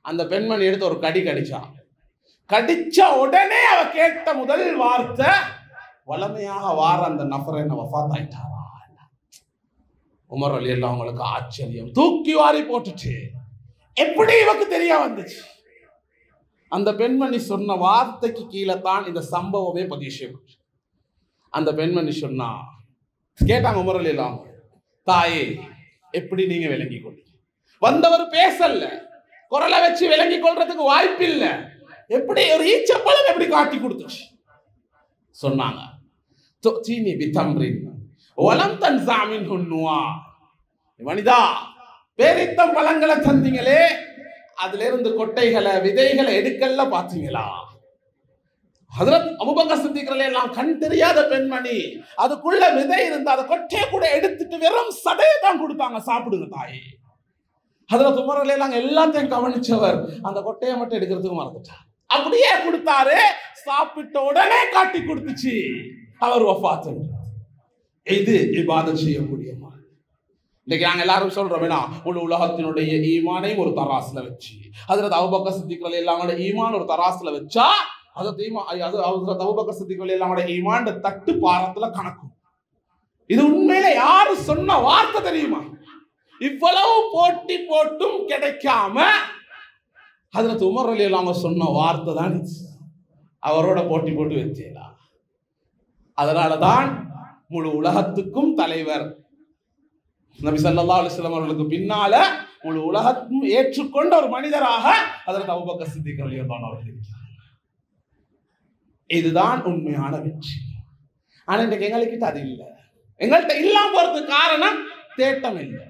அந்த பெண்மணி எடுத்து ஒரு கடி கடிச்சா. கடிச்ச உடனே அவ கேட்ட முதல் வார்த்தை, வளமையாக வார அந்த நபர் என்ன வஃபாத் ஆயிட்டாரா. உமர் ரலியல்லாஹு அவங்களுக்கு ஆச்சரியம், தூக்கி வாரி போட்டுச்சு. எப்படி இவக்கு தெரிய வந்துச்சு? அந்த பெண்மணி சொன்ன வார்த்தைக்கு கீழே தான் இந்த சம்பவமே பதிவு செய்யப்பட்டு. அந்த பெண்மணி சொன்னா, கேட்டாங்க உமர் ரலியல்லாஹு, தாயே எப்படி நீங்க விளங்கி கொள்ளுங்க? வந்தவர் பேசல, குரலை வச்சு விளங்கி கொள்றதுக்கு வாய்ப்பு இல்லை. எப்படி ஒரு ஈச்சப்பழம் எப்படி காட்டி கொடுத்துச்சு சொன்னாங்க. தீனி பிதம்ரின் வலம் தன்சாமின் ஹுன்னுவா. மனிதா, பேரித்தம் பழங்களை தந்தீங்களே, அதுல இருந்து கொட்டைகளை விதைகளை எடுக்கல பாத்தீங்களா? ஹஜ்ரத் அபூபக்கர் சித்திக் ரலியல்லாஹு அன்ஹு கண் தெரியாத பெண்மணி, அதுக்குள்ள விதை இருந்து அதை கொட்டையை கூட எடுத்துட்டு வெறும் சதையை தான் கொடுத்தாங்க, சாப்பிடுங்க தாயே. ஹஜ்ரத் உமர் ரலியல்லாஹு அன்ஹு எல்லாத்தையும் கவனிச்சவர் அந்த கொட்டையை மட்டும் எடுக்கிறதுக்கு மறந்துட்டார். அப்படியே கொடுத்தாரு, சாப்பிட்ட உடனே காட்டி கொடுத்துச்சு, அவர் வஃபாத். இது இபாதத் செய்யக்கூடிய மாதிரி. இன்னைக்கு நாங்க எல்லாரும் சொல்றோம், முழு உலகத்தினுடைய ஈமானையும் ஒரு தராசுல வச்சு, ஹஜ்ரத் அபூபக்கர் சித்திக் ரலியல்லாஹு அன்ஹு ஈமான் ஒரு தராசுல வச்சா, ஹஜ்ரத் அபூபக்கர் சித்திக் ரலியல்லாஹு அன்ஹு ஈமான் தட்டு பாரத்துல கணக்கும். இது உண்மையில யாரு சொன்ன வார்த்தை தெரியுமா? இவ்வளவு போட்டி போட்டும் கிடைக்காம ஹஜ்ரத் உமர் ரலியல்லாஹு அன்ஹு சொன்ன வார்த்தை தான் அவரோட போட்டி போட்டு வச்சேலா. அதனாலதான் முழு உலகத்துக்கும் தலைவர் நபி ஸல்லல்லாஹு அலைஹி வஸல்லம் அவர்களுக்கு பின்னால முழு உலகத்தும் ஏற்றுக்கொண்ட ஒரு மனிதராக ஹஜ்ரத் அபூபக்கர் சித்திக் ரலியல்லாஹு அன்ஹு அவர்கள் இருக்கிறார். இதுதான் உண்மையான வெற்றி. ஆனா இன்றைக்கு எங்கள்கிட்ட அது இல்லை. எங்கள்கிட்ட இல்லாம போறதுக்கு காரணம் தேட்டம் இல்லை,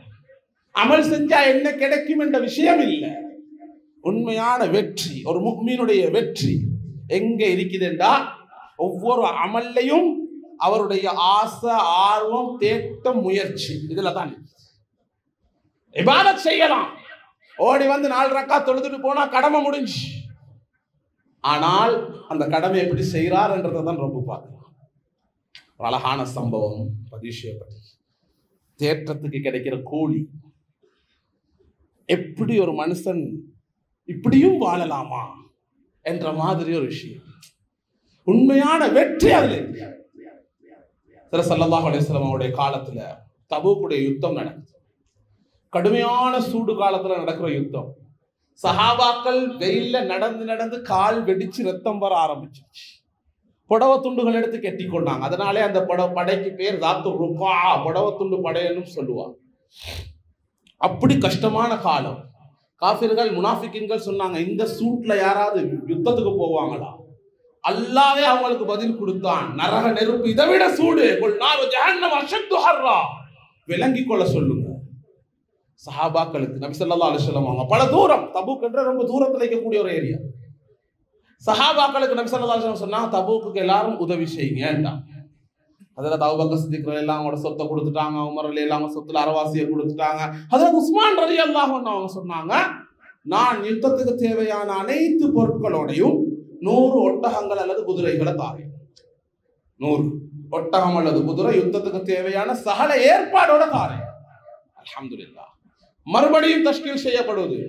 அமல் செஞ்சா என்ன கிடைக்கும் என்ற விஷயம் இல்லை. உண்மையான வெற்றி, ஒரு முஃமினுடைய வெற்றி எங்க இருக்குதுண்டா, ஒவ்வொரு அமல்லையும் அவருடைய ஆசை, ஆர்வம், தேட்டம், முயற்சி, இதுல தான். இபாதத் செய்யலாம், ஓடி வந்து 4 ரக்காத் தொழுதுட்டு போனா கடமை முடிஞ்சு. ஆனால் அந்த கடமை எப்படி செய்யறார் என்றதை தான் ரொம்ப பார்க்கலாம். அழகான சம்பவம் பதிவு செய்யப்பட்டது. தேற்றத்துக்கு கிடைக்கிற கூலி, எப்படி ஒரு மனுஷன் இப்படியும் வாழலாமா என்ற மாதிரி ஒரு விஷயம். உண்மையான வெற்றி அதுல இருக்கு. ஸல்லல்லாஹு அலைஹி வஸல்லம் அவருடைய காலத்துல தபூக்குடைய யுத்தம் நடக்குது. கடுமையான சூடு காலத்துல நடக்கிற யுத்தம். சஹாபாக்கள் வெயில்ல நடந்து நடந்து கால் வெடிச்சு ரத்தம் வர ஆரம்பிச்சிருச்சு. புடவை துண்டுகள் எடுத்து கெட்டி கொண்டாங்க. அதனாலே அந்த படைக்கு பேர் தாத்து ருகா, புடவை துண்டு படையன்னு சொல்லுவாங்க. அப்படி கஷ்டமான காலம். காஃபிர்கள் முனாஃபிக்கின்கள் சொன்னாங்க, இந்த சூட்ல யாராவது யுத்தத்துக்கு போவாங்களா? அல்லாஹ்வே அவங்களுக்கு பதில் கொடுத்தான், நரக நெருப்பு இதை விட சூடு, விளங்கி கொள்ள சொல்லுங்க சஹாபாக்களுக்கு. நபி ஸல்லல்லாஹு அலைஹி வஸல்லம் அவங்க பல தூரம், தபூக் என்ற ரொம்ப தூரத்தில் இருக்கக்கூடிய ஒரு ஏரியா. சஹாபாக்களுக்கு நபி ஸல்லல்லாஹு அலைஹி வஸல்லம் சொன்னாங்க, தபூக்கு எல்லாரும் உதவி செய்யுங்க. ஹஜ்ரத் அபூபக்கர் சித்திக் ரலியல்லாஹு அவங்களோட சொத்தை கொடுத்துட்டாங்க, உமர் ரலியல்லாஹு அவங்க சொத்துல அரைவாசியை கொடுத்துட்டாங்க. ஹஜ்ரத் உஸ்மான் ரலியல்லாஹு அவங்க சொன்னாங்க, நான் யுத்தத்துக்கு தேவையான அனைத்து பொருட்களோடையும் 100 ஒட்டகங்கள் அல்லது குதிரைகளை தாரேன். 100 ஒட்டகம் அல்லது குதிரை, யுத்தத்துக்கு தேவையான சகல ஏற்பாடோட தாரேன். அல்ஹம்துலில்லாஹ். மறுபடியும் தஷ்கீல் செய்யப்படுவது.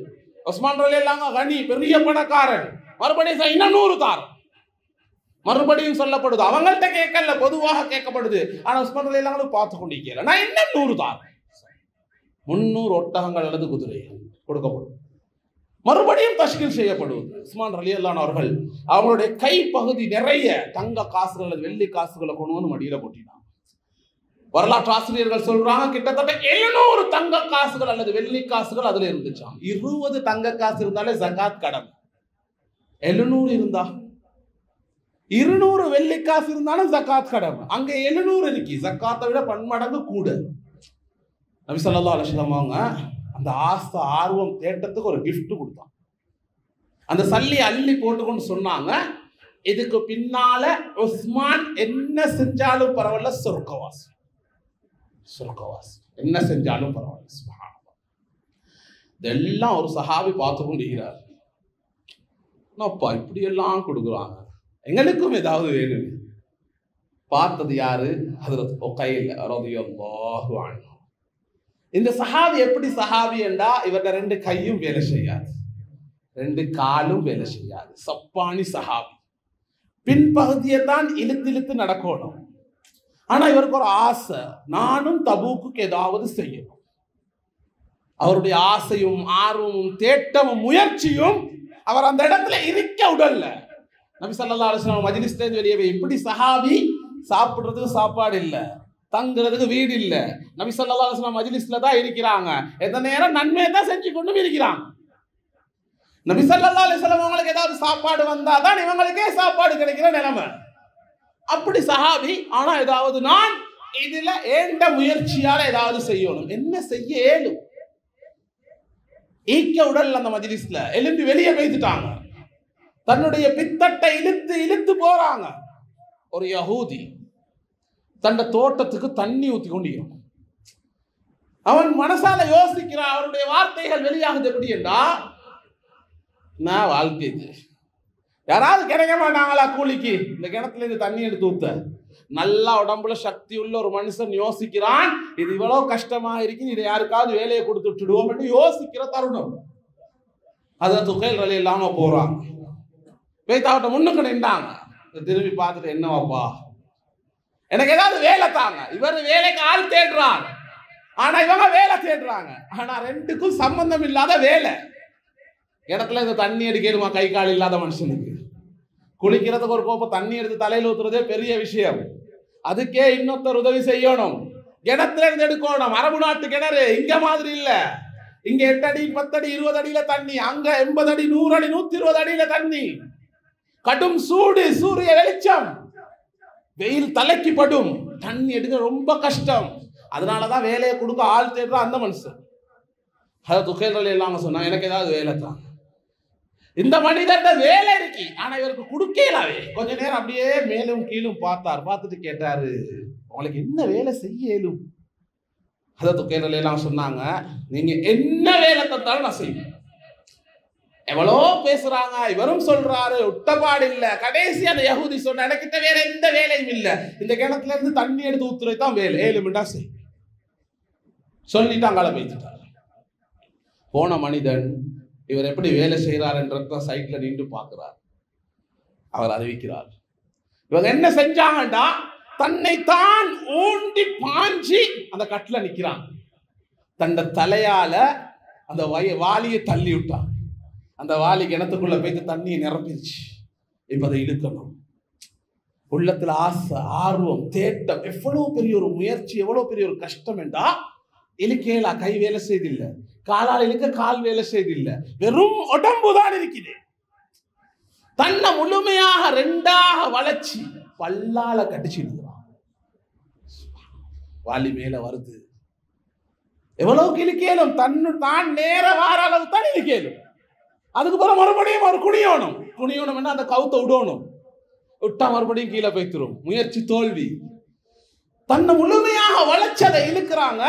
உஸ்மான் ரலியல்லாஹு கனி, பெரிய பணக்காரன், மறுபடியும் இன்னும் 100 தார். மறுபடியும் சொல்லப்படுது, அவங்கள்ட்ட கேட்கல, பொதுவாக கேட்கப்படுது. ஆனா உஸ்மான் ரலியல்லாஹு பார்த்து கொண்டிருக்கல, நான் இன்னும் 100 தார். 300 ஒட்டகங்கள் அல்லது குதிரை கொடுக்கப்படும். மறுபடியும் தஷ்கீல் செய்யப்படுவது. உஸ்மான் ரலியல்லாஹு அவர்கள் அவங்களுடைய கை பகுதி நிறைய தங்க காசுகள் அல்லது வெள்ளி காசுகளை கொண்டு வந்து மடியில கொட்டினாங்க. வரலாற்று ஆசிரியர்கள் சொல்றாங்க, கிட்டத்தட்ட 700 தங்க காசுகள் அல்லது வெள்ளி காசுகள் அதுல இருந்துச்சாம். 20 தங்க காசு இருந்தாலே ஜகாத் கடமை. 700 இருந்தா, 200 வெள்ளி காசு இருந்தாலும் ஜகாத் கடமை. அங்க 700 இருக்கு, ஜகாத்தை விட பன்மடங்கு கூட. நபி ஸல்லல்லாஹு அலைஹி வஸல்லம் அவங்க அந்த ஆசை, ஆர்வம், தேட்டத்துக்கு ஒரு கிஃப்ட் கொடுத்தாங்க. அந்த சல்லி அள்ளி போட்டுக்கொண்டு சொன்னாங்க, இதுக்கு பின்னால உஸ்மான் என்ன செஞ்சாலும் பரவாயில்ல, சொர்க்கவாசி. சொர்க்கவாசி என்ன செஞ்சாலும் பரவாயில்ல. சுப்ஹானல்லாஹ். இதெல்லாம் ஒரு சஹாபி பார்த்து கொண்டிருக்கிறார். அப்பா இப்படி எல்லாம் கொடுக்குறாங்க, எங்களுக்கும் ஏதாவது வேணும். பார்த்தது யாரு? ஹஜ்ரத் உகைல் ரலியல்லாஹு அன்ஹு. இந்த சஹாபி எப்படி சஹாபி என்றா, இவர 2 கையும் வேலை செய்யாது. ரெண்டு காலும் வேலை செய்யாது. சப்பானி சஹாபி. பின்பகுதியை தான் இழுத்து இழுத்து நடக்கணும். ஆனா இவருக்கு ஒரு ஆசை, நானும் தபூக்கு ஏதாவது செய்யணும். அவருடைய ஆசையும் ஆர்வமும் தேட்டமும் முயற்சியும் அவர் அந்த இடத்துல இருக்க உடல்ல. நபி ஸல்லல்லாஹு அலைஹி வஸல்லம் மஜ்லிஸ்ல வெளியே இப்படி சஹாபி சாப்பிடுறதுக்கு சாப்பாடு இல்ல, தங்குறதுக்கு வீடு இல்ல. நபி ஸல்லல்லாஹு அலைஹி வஸல்லம் மஜ்லிஸ்ல தான் இருக்கிறாங்க. எந்த நேரம் நன்மையை தான் செஞ்சு கொண்டு இருக்கிறாங்க. நபி ஸல்லல்லாஹு அலைஹி வஸல்லம் அவங்களுக்கு ஏதாவது சாப்பாடு வந்தாதான் இவங்களுக்கே சாப்பாடு கிடைக்கிற நிலைமை. அப்படி சஹாபி. ஆனா ஏதாவது நான் இதுல ஏண்ட முயற்சியால ஏதாவது செய்யணும். என்ன செய்ய ஏலும்? ஈக்க உடல் அந்த மஜ்லிஸ்ல எழும்பி வெளியே வைத்துட்டாங்க. தன்னுடைய பித்தட்டை இழுத்து இழுத்து போறாங்க. ஒரு யஹூதி தன் தோட்டத்துக்கு தண்ணி ஊத்தி கொண்டிருக்கும். அவன் மனசால யோசிக்கிறான். அவருடைய வார்த்தைகள் வெளியாகுது எப்படி என்றா, நான் வாழ்க்கை இது யாராவது கிடைக்க மாட்டாங்களா கூலிக்கு இந்த கிணத்துல இருந்து தண்ணி எடுத்து ஊத்த? நல்லா உடம்புல சக்தி உள்ள ஒரு மனுஷன் யோசிக்கிறான், இது இவ்வளவு கஷ்டமா இருக்கு, இதை யாருக்காவது வேலையை கொடுத்து விட்டுடுவோம் என்று யோசிக்கிற தருணம். அதை துகைல் ரலி இல்லாம போறாங்க. வைத்தாவட்ட முன்னுக்கு நின்றாங்க. திரும்பி பார்த்துட்டு, என்னவாப்பா எனக்கு ஏதாவது வேலை தாங்க. இவர் வேலைக்கு ஆள் தேடுறாங்க, ஆனா இவங்க வேலை தேடுறாங்க. ஆனா ரெண்டுக்கும் சம்பந்தம் இல்லாத வேலை. இடத்துல இந்த தண்ணி அடிக்கணுமா கை கால் இல்லாத மனுஷனுக்கு? குளிக்கிறதுக்கு ஒரு கோப்பை தண்ணி எடுத்து தலையில் ஊத்துறதே பெரிய விஷயம். அதுக்கே இன்னொருத்தர் உதவி செய்யணும். கிணத்துல இருந்து எடுக்கணும். அரபு நாட்டு கிணறு இங்க மாதிரி இல்ல. இங்க 8 அடி 10 அடி 20 அடியில தண்ணி, அங்க 80 அடி 100 அடி 120 அடியில தண்ணி. கடும் சூடு, சூரிய வெளிச்சம், வெயில் தலைக்கு படும், தண்ணி எடுக்க ரொம்ப கஷ்டம். அதனாலதான் வேலையை கொடுக்க ஆள் தேடுற அந்த மனுஷன். அதை துகைல் இல்லாம சொன்னா, எனக்கு ஏதாவது வேலை தான். இந்த மனிதர்கிட்ட வேலை இருக்கு, ஆனா இவருக்கு கொடுக்கலாவே. கொஞ்ச நேரம் அப்படியே மேலும் கீழும் பார்த்தார். பார்த்துட்டு கேட்டாரு, உங்களுக்கு என்ன வேலை செய்ய இயலும்? அதை துகைல் எல்லாம் சொன்னாங்க, நீங்க என்ன வேலை தந்தாலும் நான் செய்வேன். எவ்வளோ பேசுறாங்க, இவரும் சொல்றாரு, ஒட்டப்பாடு இல்ல. கடைசி அந்த யஹூதி சொன்ன, எனக்கிட்ட வேற எந்த வேலையும் இல்ல, இந்த கிணத்துல இருந்து தண்ணி எடுத்து ஊத்துறது தான் வேலை, 7 மினிட்டா செய் சொல்லிட்டு அங்கால பேசிட்டார். போன மனிதன் இவர் எப்படி வேலை செய்யறார் என்ற சைட்ல நின்று பார்க்கிறார். அவர் அறிவிக்கிறார், இவங்க என்ன செஞ்சாங்கடா, தன்னை தான் ஊண்டி பாஞ்சி அந்த கட்டில நிக்கிறான். தன்னை தலையால அந்த வாளியை தள்ளி விட்டான். அந்த வாளி கிணத்துக்குள்ள போயிட்டு தண்ணியை நிரப்பிடுச்சு. இப்ப அதை இழுக்கணும். உள்ளத்துல ஆசை, ஆர்வம், தேட்டம், எவ்வளவு பெரிய ஒரு முயற்சி, எவ்வளவு பெரிய ஒரு கஷ்டம் என்றா, இழுக்கேலா கை வேலை செய்தில்லை, காலால் இழுக்க கால் வேலை செய்தில்லை, வெறும் உடம்புதான் இருக்குது. தன்னை முழுமையாக 2ஆக வளைச்சி பல்லால கடிச்சு இழுக்கிறான். வாலி மேல வருது. எவ்வளவு இழுக்கேலும் தான் நேர வார அளவு தான் இழுக்கேலும். அதுக்கு பிறகு மறுபடியும் ஒரு குனியணும் அந்த கவுத்தை விடணும். விட்டா மறுபடியும் கீழே போய்த்திரும். முயற்சி தோல்வி. தன்னை முழுமையாக வளைச்சதை இழுக்கிறாங்க.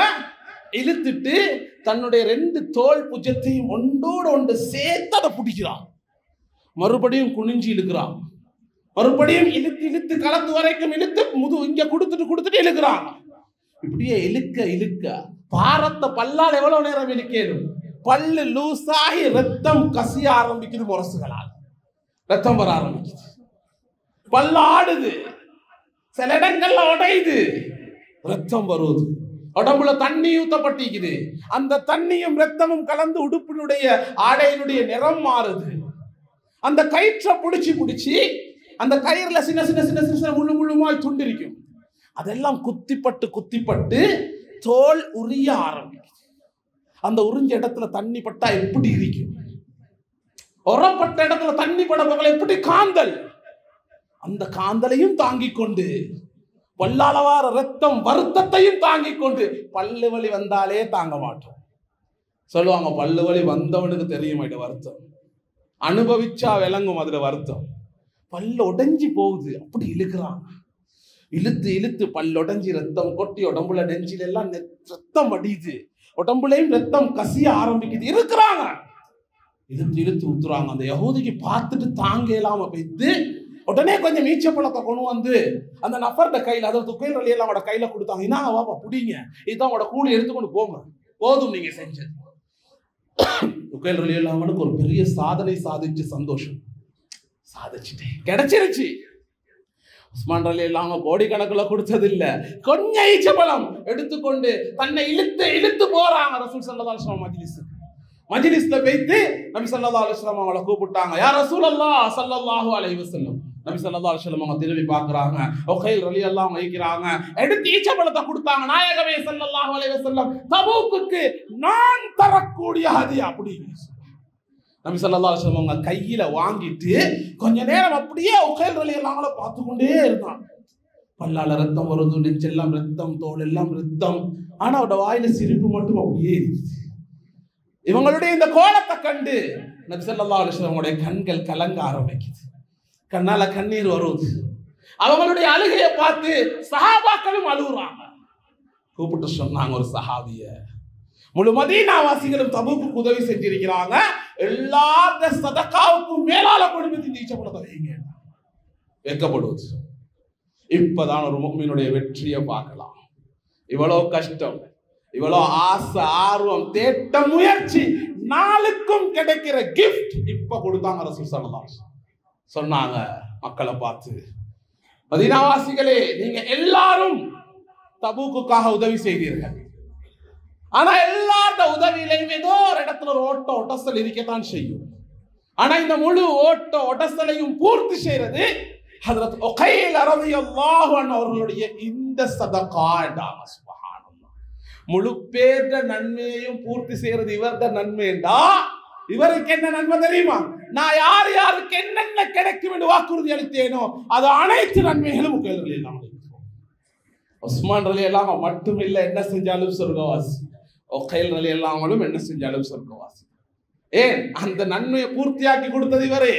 இழுத்துட்டு தன்னுடைய 2 தோல் புஜத்தையும் ஒன்றோடு ஒன்று சேர்த்து அதை பிடிக்கிறான். மறுபடியும் குனிஞ்சு இழுக்கிறான். மறுபடியும் இழுத்து இழுத்து கலந்து வரைக்கும் இழுத்து இங்க கொடுத்துட்டு இழுக்கிறான். இப்படியே இழுக்க பாரத்தை பல்லால் எவ்வளவு நேரம் இழுக்கணும்? பல்லு லூசாகி ரத்தம் கசிய ஆரம்பிக்குது. முரசுகளால் ரத்தம் வர ஆரம்பிக்குது. பல்லு ஆடுது, சில இடங்கள்ல உடையுது, ரத்தம் வருது. உடம்புல தண்ணி ஊத்தப்பட்டிக்குது. அந்த தண்ணியும் ரத்தமும் கலந்து உடுப்பினுடைய ஆடையினுடைய நிறம் மாறுது. அந்த கயிற்றை பிடிச்சி அந்த கயிறுல சின்ன சின்ன சின்ன சின்ன முழுமாய் துண்டிருக்கும். அதெல்லாம் குத்திப்பட்டு தோல் உரிய ஆரம்பிக்கும். அந்த உறிஞ்ச இடத்துல தண்ணி பட்டா எப்படி இருக்கும்? உரப்பட்ட இடத்துல தண்ணி பட போகல எப்படி காந்தல்? அந்த காந்தலையும் தாங்கிக் கொண்டு, பல்லாளவார ரத்தம் வருத்தத்தையும் தாங்கிக் கொண்டு, பல்லு வலி வந்தாலே தாங்க மாட்டோம். சொல்லுவாங்க, பல்லு வலி வந்தவனுக்கு தெரியும் வருத்தம், அனுபவிச்சா விளங்கும் அதுல வருத்தம். பல்லு உடைஞ்சி போகுது, அப்படி இழுக்கிறான். இழுத்து பல்லு உடைஞ்சி ரத்தம் கொட்டி உடம்புல நெஞ்சில எல்லாம் ரத்தம் அடியுது. உடம்புலையும் ரத்தம் கசிய ஆரம்பிக்குது. இருக்கிறாங்க, இழுத்து ஊத்துறாங்க. அந்த யஹூதிக்கு பார்த்துட்டு தாங்க இல்லாம போயிட்டு உடனே கொஞ்சம் மீச்ச பழத்தை கொண்டு வந்து அந்த நபர்ட கையில், அதாவது துகைல் ரலியல்லாஹு அன்ஹு கையில கொடுத்தாங்க. இன்னா வாப்பா புடிங்க, இதுதான் உங்களோட கூலி, எடுத்துக்கொண்டு போங்க, போதும் நீங்க செஞ்சது. உகைல் ரலியல்லாஹு அன்ஹுக்கு ஒரு பெரிய சாதனை சாதிச்சு சந்தோஷம். சாதிச்சுட்டேன், கிடைச்சிருச்சு. உஸ்மான் ரலியல்லாஹு அன்ஹு கோடிக்கணக்கில் கொடுத்தது இல்ல, கொஞ்சம் ஈச்சபலம் எடுத்துக்கொண்டு தன்னை இழுத்து போறாங்க ரசூல் ஸல்லல்லாஹு அலைஹி வஸல்லம் மஜ்லிஸ்ல வைத்து நபி ஸல்லல்லாஹு அலைஹி வஸல்லம் அவங்கள கூப்பிட்டாங்க. யா ரசூலல்லாஹ் ஸல்லல்லாஹு அலைஹி வஸல்லம். நபி ஸல்லல்லாஹு அலைஹி வஸல்லம் அவங்க திரும்பி பார்க்கறாங்க. உகைல் ரலியல்லாஹு அன்ஹு வைக்கிறாங்க, எடுத்து ஈச்சபலத்தை கொடுத்தாங்க. நாயகமே ஸல்லல்லாஹு அலைஹி வஸல்லம், தபூக்குக்கு நான் தரக்கூடிய ஹதியா அப்படி. நபி ஸல்லல்லாஹு அலைஹி வஸல்லம் அவங்க கையில வாங்கிட்டு கொஞ்ச நேரம் அப்படியே உகைல் ரலியல்லாஹு அன்ஹு பார்த்து கொண்டே இருந்தாங்க. பல்லால ரத்தம் வருது, நெஞ்செல்லாம் ரத்தம், தோல் எல்லாம் ரத்தம். ஆனா அவரோட வாயில சிரிப்பு மட்டும் அப்படியே இருக்குது. இவங்களுடைய இந்த கோலத்தை கண்டு நபி ஸல்லல்லாஹு அலைஹி வஸல்லம் கண்கள் கலங்க ஆரம்பிக்குது, கண்ணால கண்ணீர் வருது. அவங்களுடைய அழுகையை பார்த்து சஹாபாக்களும் அழுகுறாங்க. கூப்பிட்டு சொன்னாங்க ஒரு சஹாபிய, முழு மதீனாவாசிகளும் தபூக்குக்கு உதவி செஞ்சிருக்கிறாங்க, எல்லா சதகாவுக்கும் மேலால கொடுத்து நீச்சப்பட வைக்கப்படுவது. இப்பதான் ஒரு முஃமினுடைய வெற்றியை பார்க்கலாம். இவ்வளவு கஷ்டம், இவ்வளவு ஆசை, ஆர்வம், தேட்ட முயற்சி, நாளுக்கும் கிடைக்கிற கிஃப்ட் இப்ப கொடுத்தாங்க ரசூல் ஸல்லல்லாஹு அலைஹி வஸல்லம். சொன்னாங்க மக்களை பார்த்து, மதீனாவாசிகளே, நீங்க எல்லாரும் தபூக்குக்காக உதவி செய்தீர்கள். ஆனா எல்லாரோட உதவியிலையும் ஏதோ ஒரு இடத்துல ஒரு ஓட்ட ஒட்டசல் இருக்கத்தான் செய்யும். ஆனா இந்த முழு ஓட்ட ஒட்டசலையும் பூர்த்தி செய்யறது ஹஜ்ரத் உகைல் ரலியல்லாஹு அன்ஹு அவர்களுடைய இந்த சதகா என்றாங்க. சுப்ஹானல்லாஹ். முழு பேர்ட நன்மையையும் பூர்த்தி செய்யறது இவர்ட நன்மைண்டா, இவருக்கு என்ன நன்மை தெரியுமா? நான் யார் யாருக்கு என்னென்ன கிடைக்கும் என்று வாக்குறுதி அளித்தேனோ அது அனைத்து நன்மைகளும் உகைல் ரலியல்லாஹு அன்ஹு. உஸ்மான் ரலியல்லாஹு அன்ஹு மட்டும் இல்ல, என்ன செஞ்சாலும் சொர்க்கவாசி. உகைல் ரலியல்லாஹு அன்ஹு என்ன செஞ்சாலும் சொர்க்கவாசி. ஏன்? அந்த நன்மையை பூர்த்தியாக்கி கொடுத்தது இவரே.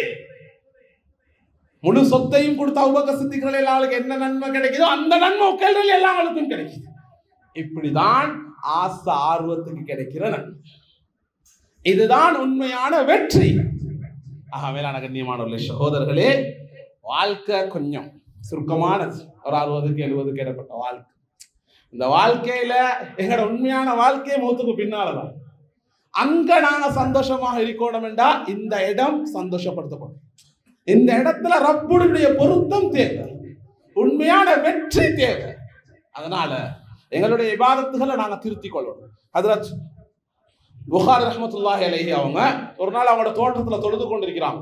முழு சொத்தையும் கொடுத்த அபூபக்கர் சித்திக் ரலியல்லாஹு அன்ஹுக்கு என்ன நன்மை கிடைக்குதோ அந்த நன்மை உகைல் ரலியல்லாஹு அன்ஹுக்கும் கிடைக்குது. இப்படிதான் ஆசை ஆர்வத்துக்கு கிடைக்கிற நன்மை. இதுதான் உண்மையான வெற்றி. மேலான கண்ணியமானவர்களே, சகோதரர்களே, வாழ்க்கை கொஞ்சம் சுருக்கமானது. ஒரு 60-70 இடப்பட்ட வாழ்க்கை. இந்த வாழ்க்கையில எங்களோட உண்மையான வாழ்க்கையை மௌத்துக்கு பின்னாலதான். அங்க நாங்க சந்தோஷமாக இருக்கணும் என்றா இந்த இடம் சந்தோஷப்படுத்தப்படும். இந்த இடத்துல ரப்புடைய பொருத்தம் தேவை, உண்மையான வெற்றி தேவை. அதனால எங்களுடைய இபாதத்துகளை நாங்க திருத்திக் கொள்ளணும். ஹஜ்ரத் புகாரி ரஹ்மத்துல்லாஹி அலைஹி அவங்க ஒரு நாள் அவங்களோட தோட்டத்துல தொழுது கொண்டிருக்கிறாங்க.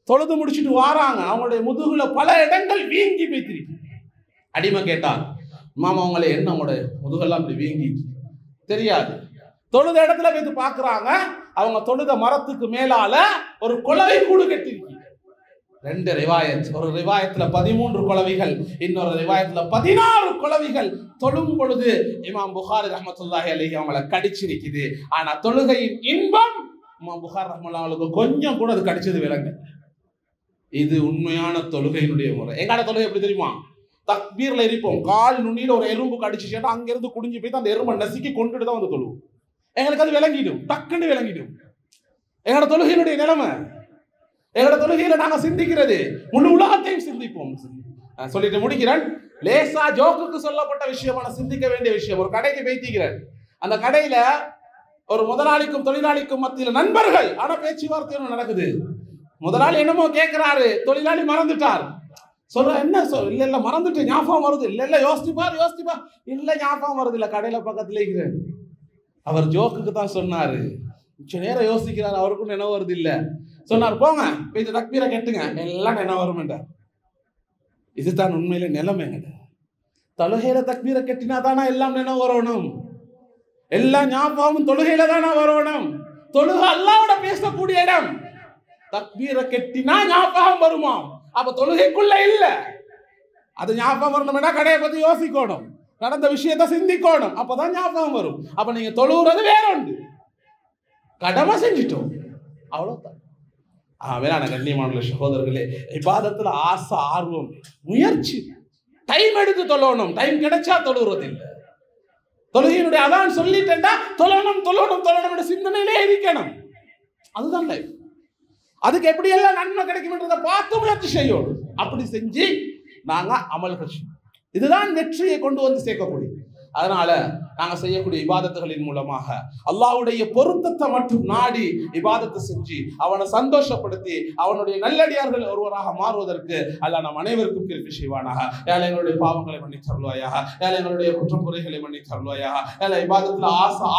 தொழுது முடிச்சுட்டு வாராங்க, அவங்களுடைய முதுகுல பல இடங்கள் வீங்கி போய்த்திருக்கு. அடிமை கேட்டார், மாமா அவங்கள என்ன உங்களுடைய முதுகெல்லாம் இப்படி வீங்கி தெரியாது. தொழுத இடத்துல போய் பாக்குறாங்க, அவங்க தொழுத மரத்துக்கு மேலால ஒரு குளவை கூடு கட்டிருக்கு. 2 ரிவாயத். ஒரு ரிவாயத்துல 13 குளவிகள், இன்னொரு ரிவாயத்துல 16 குளவிகள் தொழும் பொழுது இமாம் புகாரி ரஹ்மத்துல்லாஹி அலைஹி அவங்களை கடிச்சிருக்குது. ஆனா தொழுகையின் இன்பம் இமாம் புகாரி ரஹ்மத்துல்லாஹி அவங்களுக்கு கொஞ்சம் கூட அது கடிச்சது விளங்க. இது உண்மையான தொழுகையினுடைய முறை. எங்கான தொழுகை எப்படி தெரியுமா? தக்பீர்ல இருப்போம், கால் நுனியில ஒரு எறும்பு கடிச்சுட்டா அங்கிருந்து குடிஞ்சு போய் அந்த எறும்பை நசுக்கி கொண்டுட்டு தான் வந்து தொழுவோம். எங்களுக்கு அது விளங்கிடும், டக்குன்னு விளங்கிடும். எங்களோட தொழுகையினுடைய நிலைமை, எங்களோட தொழுகையில நாங்க சிந்திக்கிறது முழு உலகத்தையும் சிந்திப்போம். சொல்லிட்டு முடிக்கிறேன். லேசா ஜோக்குக்கு சொல்லப்பட்ட விஷயமான சிந்திக்க வேண்டிய விஷயம். ஒரு கடைக்கு பேசிக்கிறேன். அந்த கடையில ஒரு முதலாளிக்கும் தொழிலாளிக்கும் மத்தியில நண்பர்கள், ஆனா பேச்சுவார்த்தை நடக்குது. முதலாளி என்னமோ கேட்கிறாரு, தொழிலாளி மறந்துட்டார். சொல்ற என்ன இல்ல இல்ல மறந்துட்டு ஞாபகம் வருது, இல்ல இல்ல யோசிச்சுப்பார் இல்ல ஞாபகம் வருது இல்ல, கடையில பக்கத்துல இருக்கிறேன். அவர் ஜோக்குக்கு தான் சொன்னாரு, கொஞ்ச நேரம் யோசிக்கிறார், அவருக்கும் நினைவு வருது இல்ல. சொன்னார், போங்க போய் தக்பீரை கேட்டுங்க, எல்லாம் நினைவு வரும் என்றார். இதுதான் உண்மையில நிலைமைங்க. தொழுகையில தக்பீரை கட்டினா தானா எல்லாம் நினைவு வரணும், எல்லா ஞாபகமும் தொழுகையில தானா வரணும். தொழுகை அல்லாஹ்வோட பேசக்கூடிய இடம். தக்பீரை கட்டினா ஞாபகம் வருமா? அப்ப தொழுகைக்குள்ள இல்ல. அது ஞாபகம் வரணும்னா கடையை பத்தி யோசிக்கணும், நடந்த விஷயத்தை சிந்திக்கணும், அப்பதான் ஞாபகம் வரும். அப்ப நீங்க தொழுகிறது வேற ஒன்று, கடமை செஞ்சிட்டோம், அவ்வளவுதான். வேளாண் கண்ணியமான சகோதரர்களே, இபாதத்துல ஆசை, ஆர்வம், முயற்சி, டைம் எடுத்து தொழணும். டைம் கிடைச்சா தொழுகிறது இல்லை. தொழுகையினுடைய அதான் சொல்லிட்டேன்டா தொழணும் தொழணும் தொழணும் சிந்தனையிலே இருக்கணும். அதுதான் லைஃப். அதுக்கு எப்படி எல்லாம் நன்மை கிடைக்கும்ன்றதை பார்த்து முயற்சி செய்யணும். அப்படி செஞ்சு நாங்க அமல்கள், இதுதான் வெற்றியை கொண்டு வந்து சேர்க்கக்கூடிய. அதனால நாங்க செய்யக்கூடிய இபாதத்துகளின் மூலமாக அல்லாஹ்வுடைய பொருத்தத்தை மட்டும் நாடி இபாதத்தை செஞ்சு அவனை சந்தோஷப்படுத்தி அவனுடைய நல்லடியார்கள் ஒருவராக மாறுவதற்கு அல்லாஹ் நம் அனைவருக்கும் கிருபை செய்வானாக. யா அல்லாஹ் எங்களுடைய பாவங்களை மன்னித்து அருள்வாயாக. யா அல்லாஹ் எங்களுடைய குற்றம் குறைகளை மன்னித்து அருள்வாயாக. யா அல்லாஹ் இபாதத்துல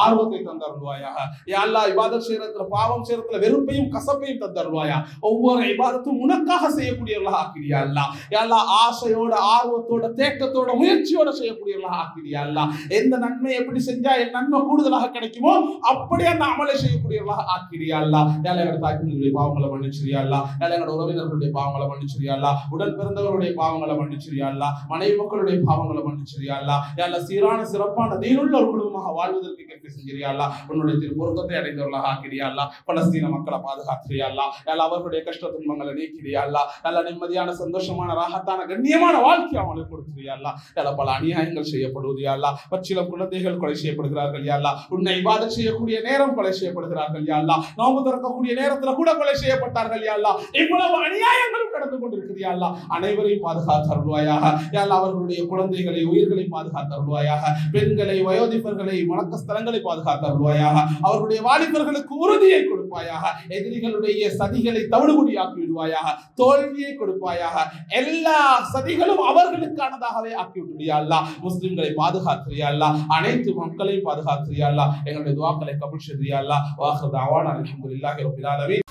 ஆர்வத்தை தந்து அருள்வாயாக. யா அல்லாஹ் இபாதத் செய்யறதுல பாவம் செய்யறதுல வெறுப்பையும் கசப்பையும் தந்து அருள்வாயா. ஒவ்வொரு இபாதத்தும் உனக்காக செய்யக்கூடியவர்களாக ஆக்கிறியா அல்லாஹ். யா அல்லாஹ் ஆசையோட ஆர்வத்தோட தேட்டத்தோட முயற்சியோட செய்யக்கூடியவர்களாக ஆக்கிறியா அல்லாஹ். எந்த நன்மை எப்படி செஞ்சா என் நன்மை கூடுதலாக கிடைக்குமோ அப்படியே அந்த அமலை செய்யக்கூடியவர்களாக ஆக்கிறியா அல்லாஹ். யா அல்லாஹ் எங்களுடைய தாய்களுடைய பாவங்களை மன்னிச்சிரியா அல்லாஹ். யா அல்லாஹ் எங்களுடைய உறவினர்களுடைய பாவங்களை மன்னிச்சிரியா அல்லாஹ். உடன் பிறந்தவர்களுடைய பாவங்களை மன்னிச்சிரியா அல்லாஹ். மனைவி மக்களுடைய பாவங்களை மன்னிச்சிரியா அல்லாஹ். யா அல்லாஹ் சீரான சிறப்பான தீனுள்ள ஒரு குடும்பமாக வாழ்வதற்கு கிருபை செஞ்சிரியா அல்லாஹ். உன்னுடைய திருப்பொருத்தத்தை அடைந்தவர்களாக ஆக்கிறியா அல்லாஹ். பலஸ்தீன மக்களை பாதுகாக்கிறியா அல்லாஹ். யா அல்லாஹ் அவர்களுடைய கஷ்ட துன்பங்களை நீக்கிறியா அல்லாஹ். யா அல்லாஹ் நிம்மதியான சந்தோஷமான ராகத்தான கண்ணியமான வாழ்க்கை அவங்களுக்கு கொடுத்துறியா அல்லாஹ். யா அல்லாஹ் பல அநியாயங்கள் செய்யப்படுவது யா அல்லாஹ். பச்சிளம் குழந்தைகள் கொலை செய்யப்படுகிறார்கள் யா அல்லாஹ். உன்னை இபாதத் செய்யக்கூடிய நேரம் கொலை செய்யப்படுகிறார்கள் யா அல்லாஹ். நோன்பு திறக்கக்கூடிய நேரத்துல கூட கொலை செய்யப்பட்டார்கள் யா அல்லாஹ். இவ்வளவு அநியாயங்களும் நடந்து கொண்டிருக்கிறது யா அல்லாஹ். அனைவரையும் பாதுகாத்து அருள்வாயாக. யா அல்லாஹ் அவர்களுடைய குழந்தைகளை உயிர்களை பாதுகாத்து அருள்வாயாக. பெண்களை வயோதிபர்களை மலக்க ஸ்தலங்களை பாதுகாத்து அருள்வாயாக. அவர்களுடைய வாலிபர்களுக்கு உறுதியை கொடுப்பாயாக. எதிரிகளுடைய சதிகளை தவிடுபடியாக்கி விடுவாயாக. தோல்வியை கொடுப்பாயாக. எல்லா சதிகளும் அவர்களுக்கானதாகவே ஆக்கி விட்டுறியா அல்லாஹ். முஸ்லிம்களை பாதுகாத்துறியா அல்லாஹ். அனைத்து மக்களையும் பாதுகாத்துறியா அல்லாஹ். எங்களுடைய துஆக்களை கபூல் செய்யா அல்லாஹ். வாஹிரு தஅவானா அல்ஹம்துலில்லாஹி ரப்பில் ஆலமீன்.